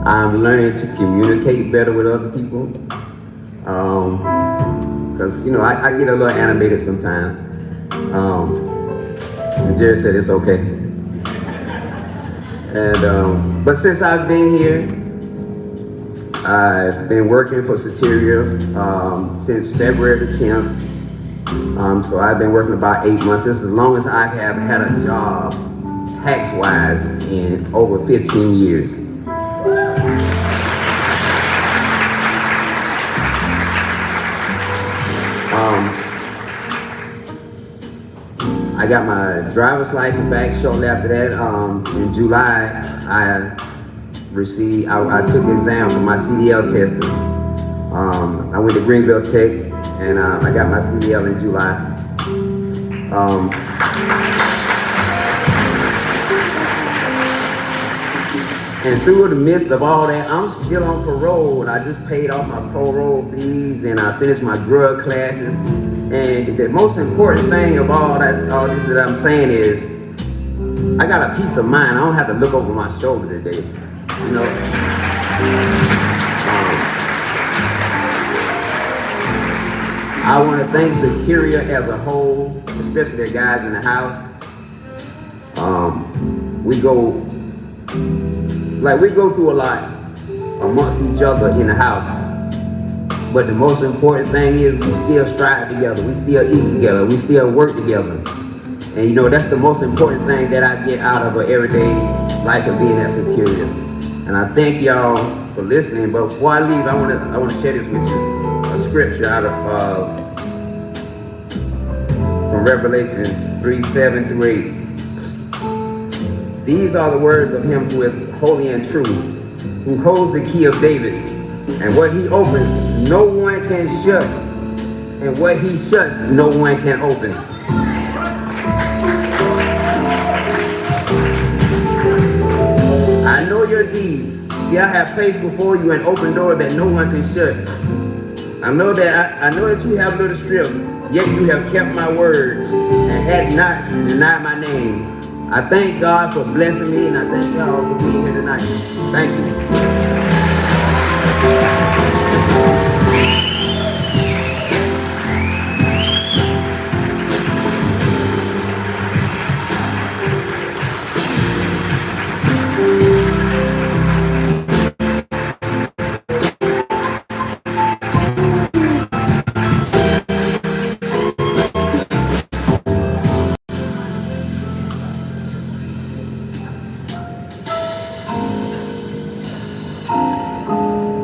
I'm learning to communicate better with other people. Because, I get a little animated sometimes. And Jerry said it's okay. And, but since I've been here, I've been working for Soteria since February the 10th. So I've been working about 8 months. This is as long as I have had a job tax-wise in over 15 years. I got my driver's license back shortly after that. In July, received, I took the exam for my CDL testing. I went to Greenville Tech, and I got my CDL in July. And through the midst of all that, I'm still on parole, and I just paid off my parole fees, and I finished my drug classes. And the most important thing of all this that I'm saying is, I got a peace of mind. I don't have to look over my shoulder today, you know. I want to thank Soteria as a whole, especially the guys in the house. We go through a lot amongst each other in the house. But the most important thing is we still strive together, we still eat together, we still work together. And you know, that's the most important thing that I get out of an everyday life of being at Soteria. And I thank y'all for listening, but before I leave, I want to share this with you. A scripture out of from Revelations 3:7-8. These are the words of him who is holy and true, who holds the key of David, and what he opens, no one can shut, and what he shuts, no one can open. I know your deeds. See, I have placed before you an open door that no one can shut. I know that you have little strength, yet you have kept my words and had not denied my name. I thank God for blessing me, and I thank y'all for being here tonight. Thank you.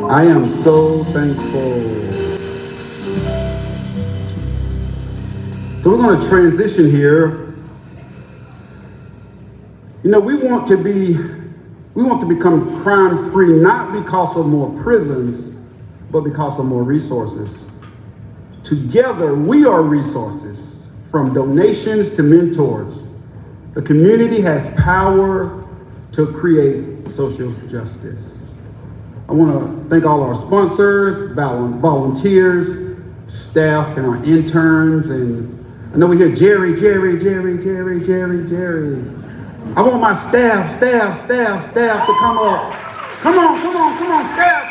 I am so thankful. So we're going to transition here. You know, we want to become crime-free, not because of more prisons, but because of more resources. Together, we are resources, from donations to mentors. The community has power to create social justice. I want to thank all our sponsors, volunteers, staff, and our interns. And I know we hear Jerry. I want my staff to come up. Come on, staff.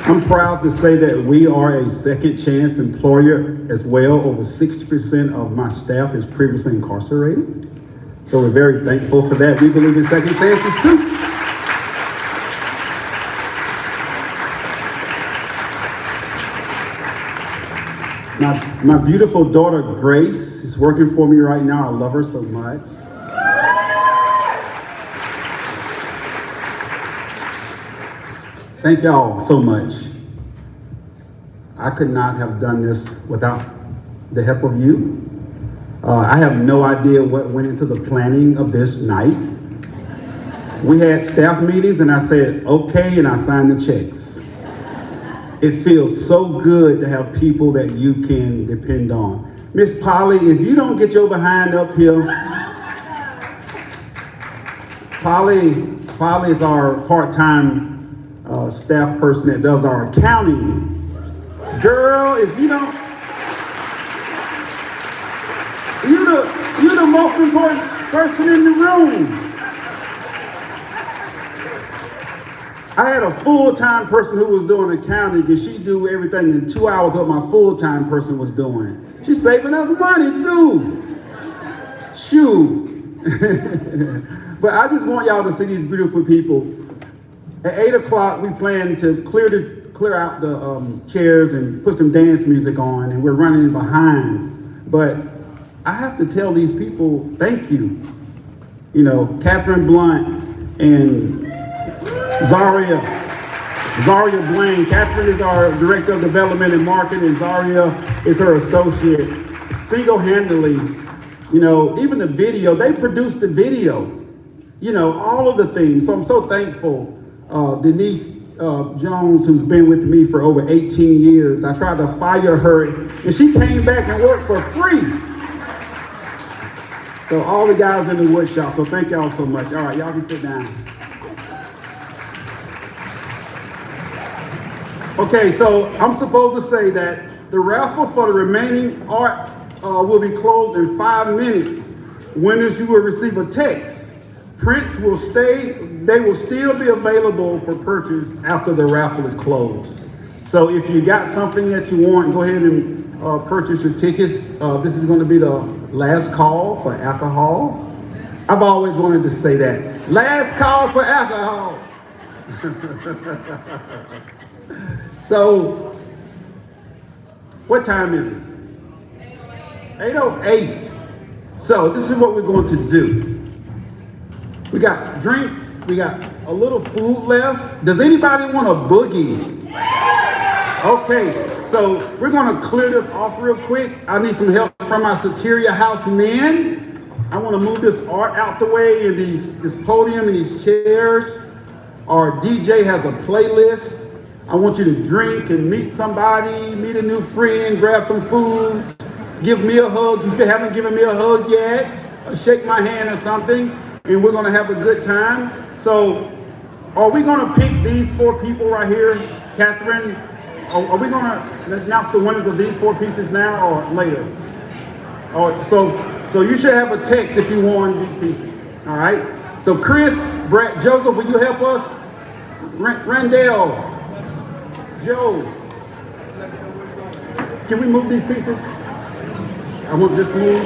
I'm proud to say that we are a second chance employer as well. Over 60% of my staff is previously incarcerated. So we're very thankful for that. We believe in second chances too. My beautiful daughter, Grace, is working for me right now. I love her so much. Thank y'all so much. I could not have done this without the help of you. I have no idea what went into the planning of this night. We had staff meetings and I said, okay, and I signed the checks. It feels so good to have people that you can depend on. Miss Polly, if you don't get your behind up here, Polly is our part-time staff person that does our accounting. Girl, if you don't, you're the most important person in the room. I had a full-time person who was doing accounting, and she do everything in 2 hours what my full-time person was doing. She's saving us money too. Shoot. But I just want y'all to see these beautiful people. At 8 o'clock, we plan to clear out the chairs and put some dance music on, and we're running behind. But I have to tell these people, thank you. You know, Catherine Blunt and Zaria Blaine. Catherine is our Director of Development and Marketing, and Zaria is her associate. Single-handedly, you know, even the video, they produced the video. You know, all of the things. So I'm so thankful. Denise Jones, who's been with me for over 18 years. I tried to fire her, and she came back and worked for free. So all the guys in the wood shop, so thank y'all so much. All right, y'all can sit down. Okay, so I'm supposed to say that the raffle for the remaining art will be closed in 5 minutes. Winners, you will receive a text. Prints will they will still be available for purchase after the raffle is closed. So if you got something that you want, go ahead and purchase your tickets. This is going to be the last call for alcohol. I've always wanted to say that. Last call for alcohol. So, what time is it? 8:08. So this is what we're going to do. We got drinks, we got a little food left. Does anybody want a boogie? Okay, so we're gonna clear this off real quick. I need some help from our Soteria house men. I wanna move this art out the way and this podium and these chairs. Our DJ has a playlist. I want you to drink and meet somebody, meet a new friend, grab some food, give me a hug. If you haven't given me a hug yet, or shake my hand or something, and we're gonna have a good time. So, are we gonna pick these 4 people right here, Catherine? Are we gonna announce the winners of these 4 pieces now or later? So you should have a text if you won these pieces. All right. So Chris, Brett, Joseph, will you help us? Randall, Joe, can we move these pieces? I want this move.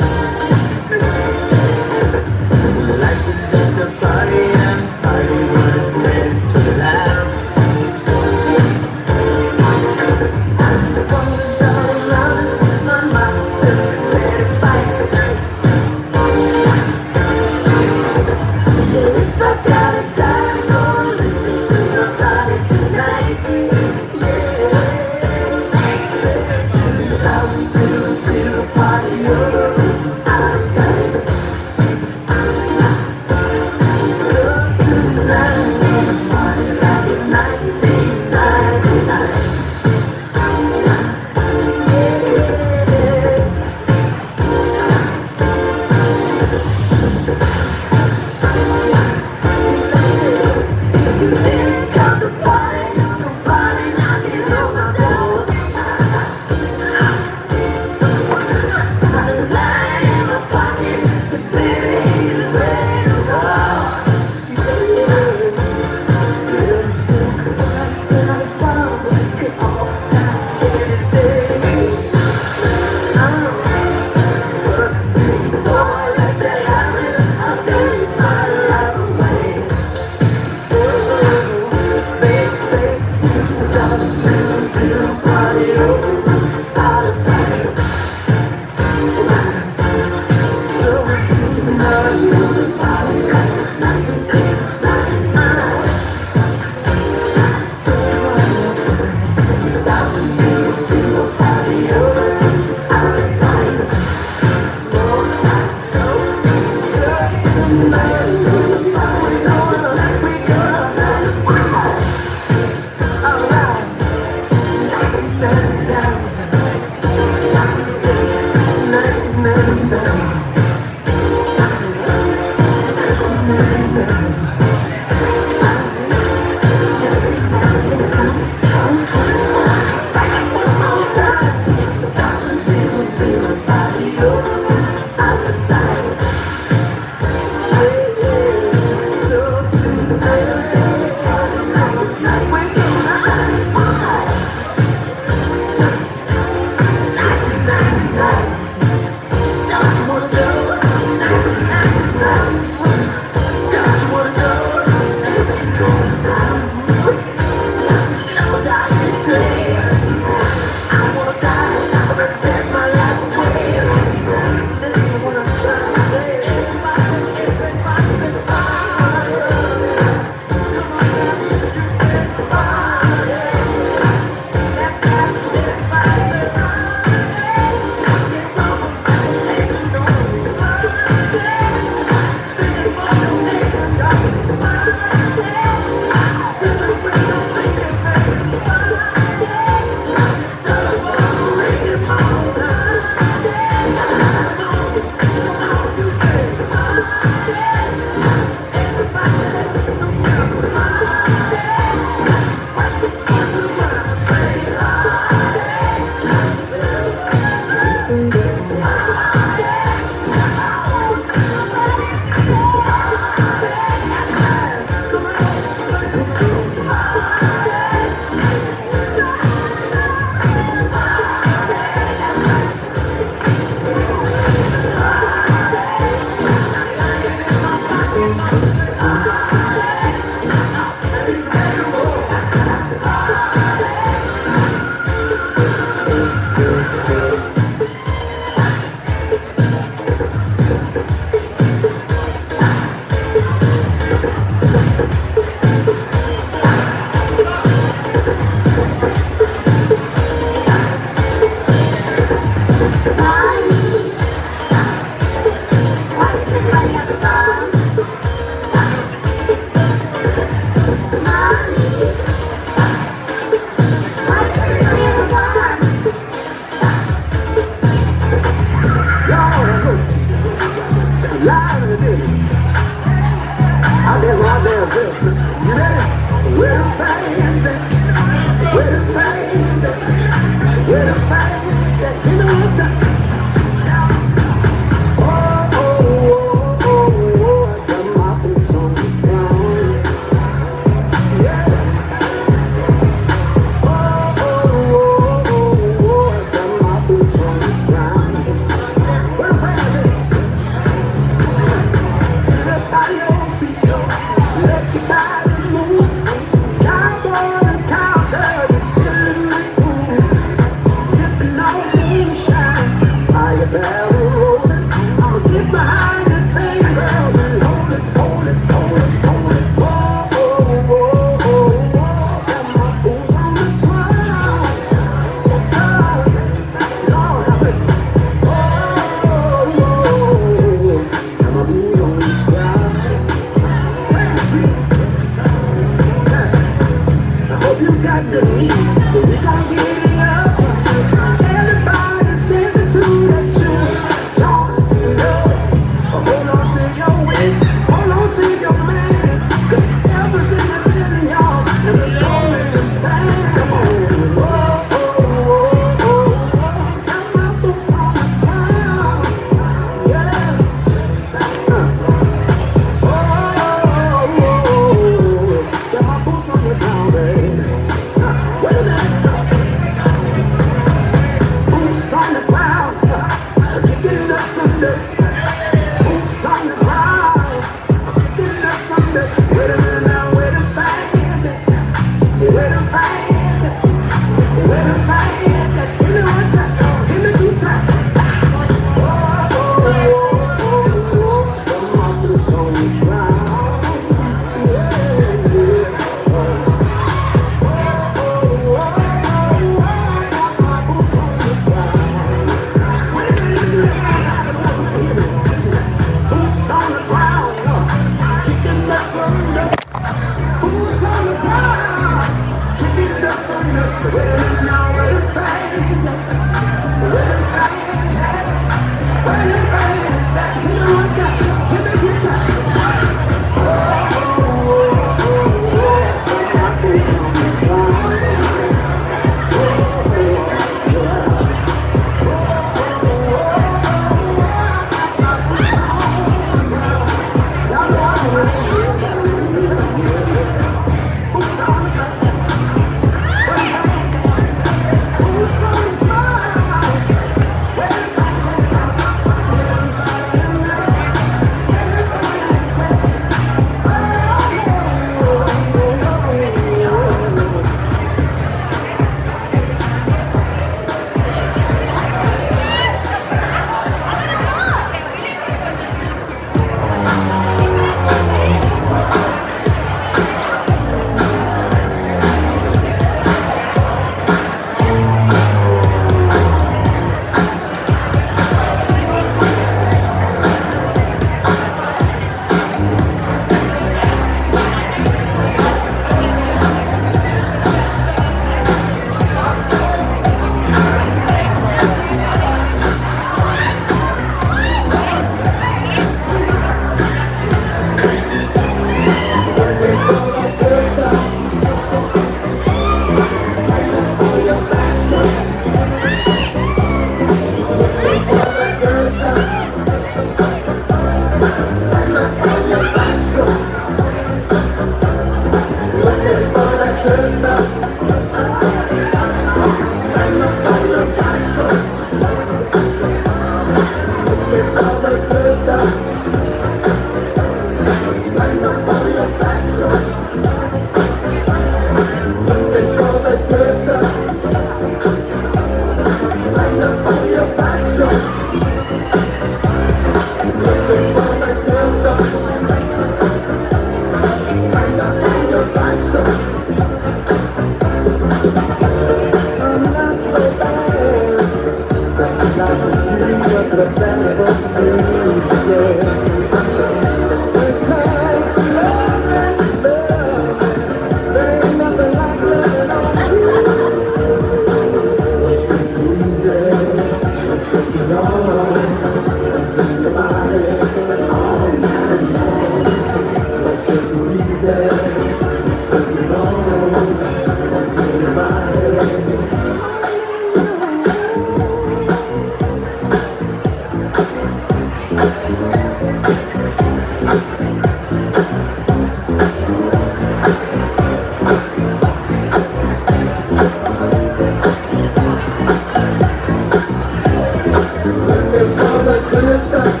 good stuff.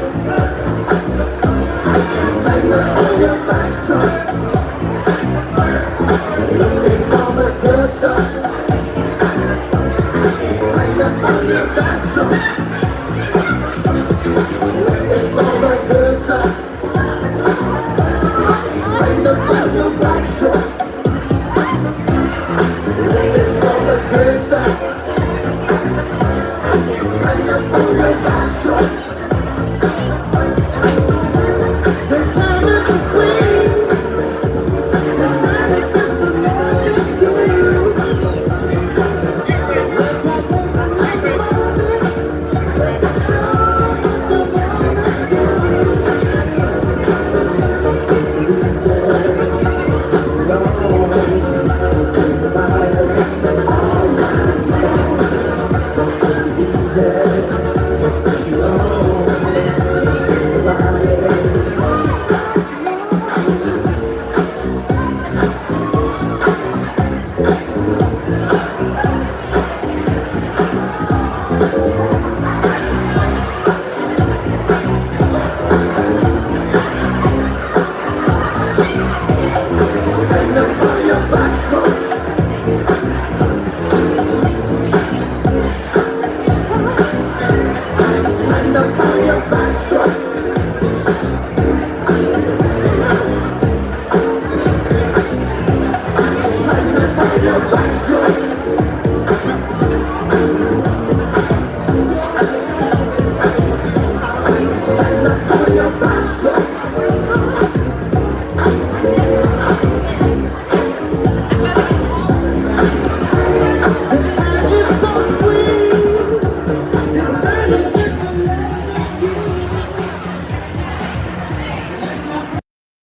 Tighten up all your backstrap. Looking for the good stuff. Tighten up all your backstrap. Looking for the good stuff. Tighten up all your backstrap. Looking for the good stuff. Tighten up all your backstrap.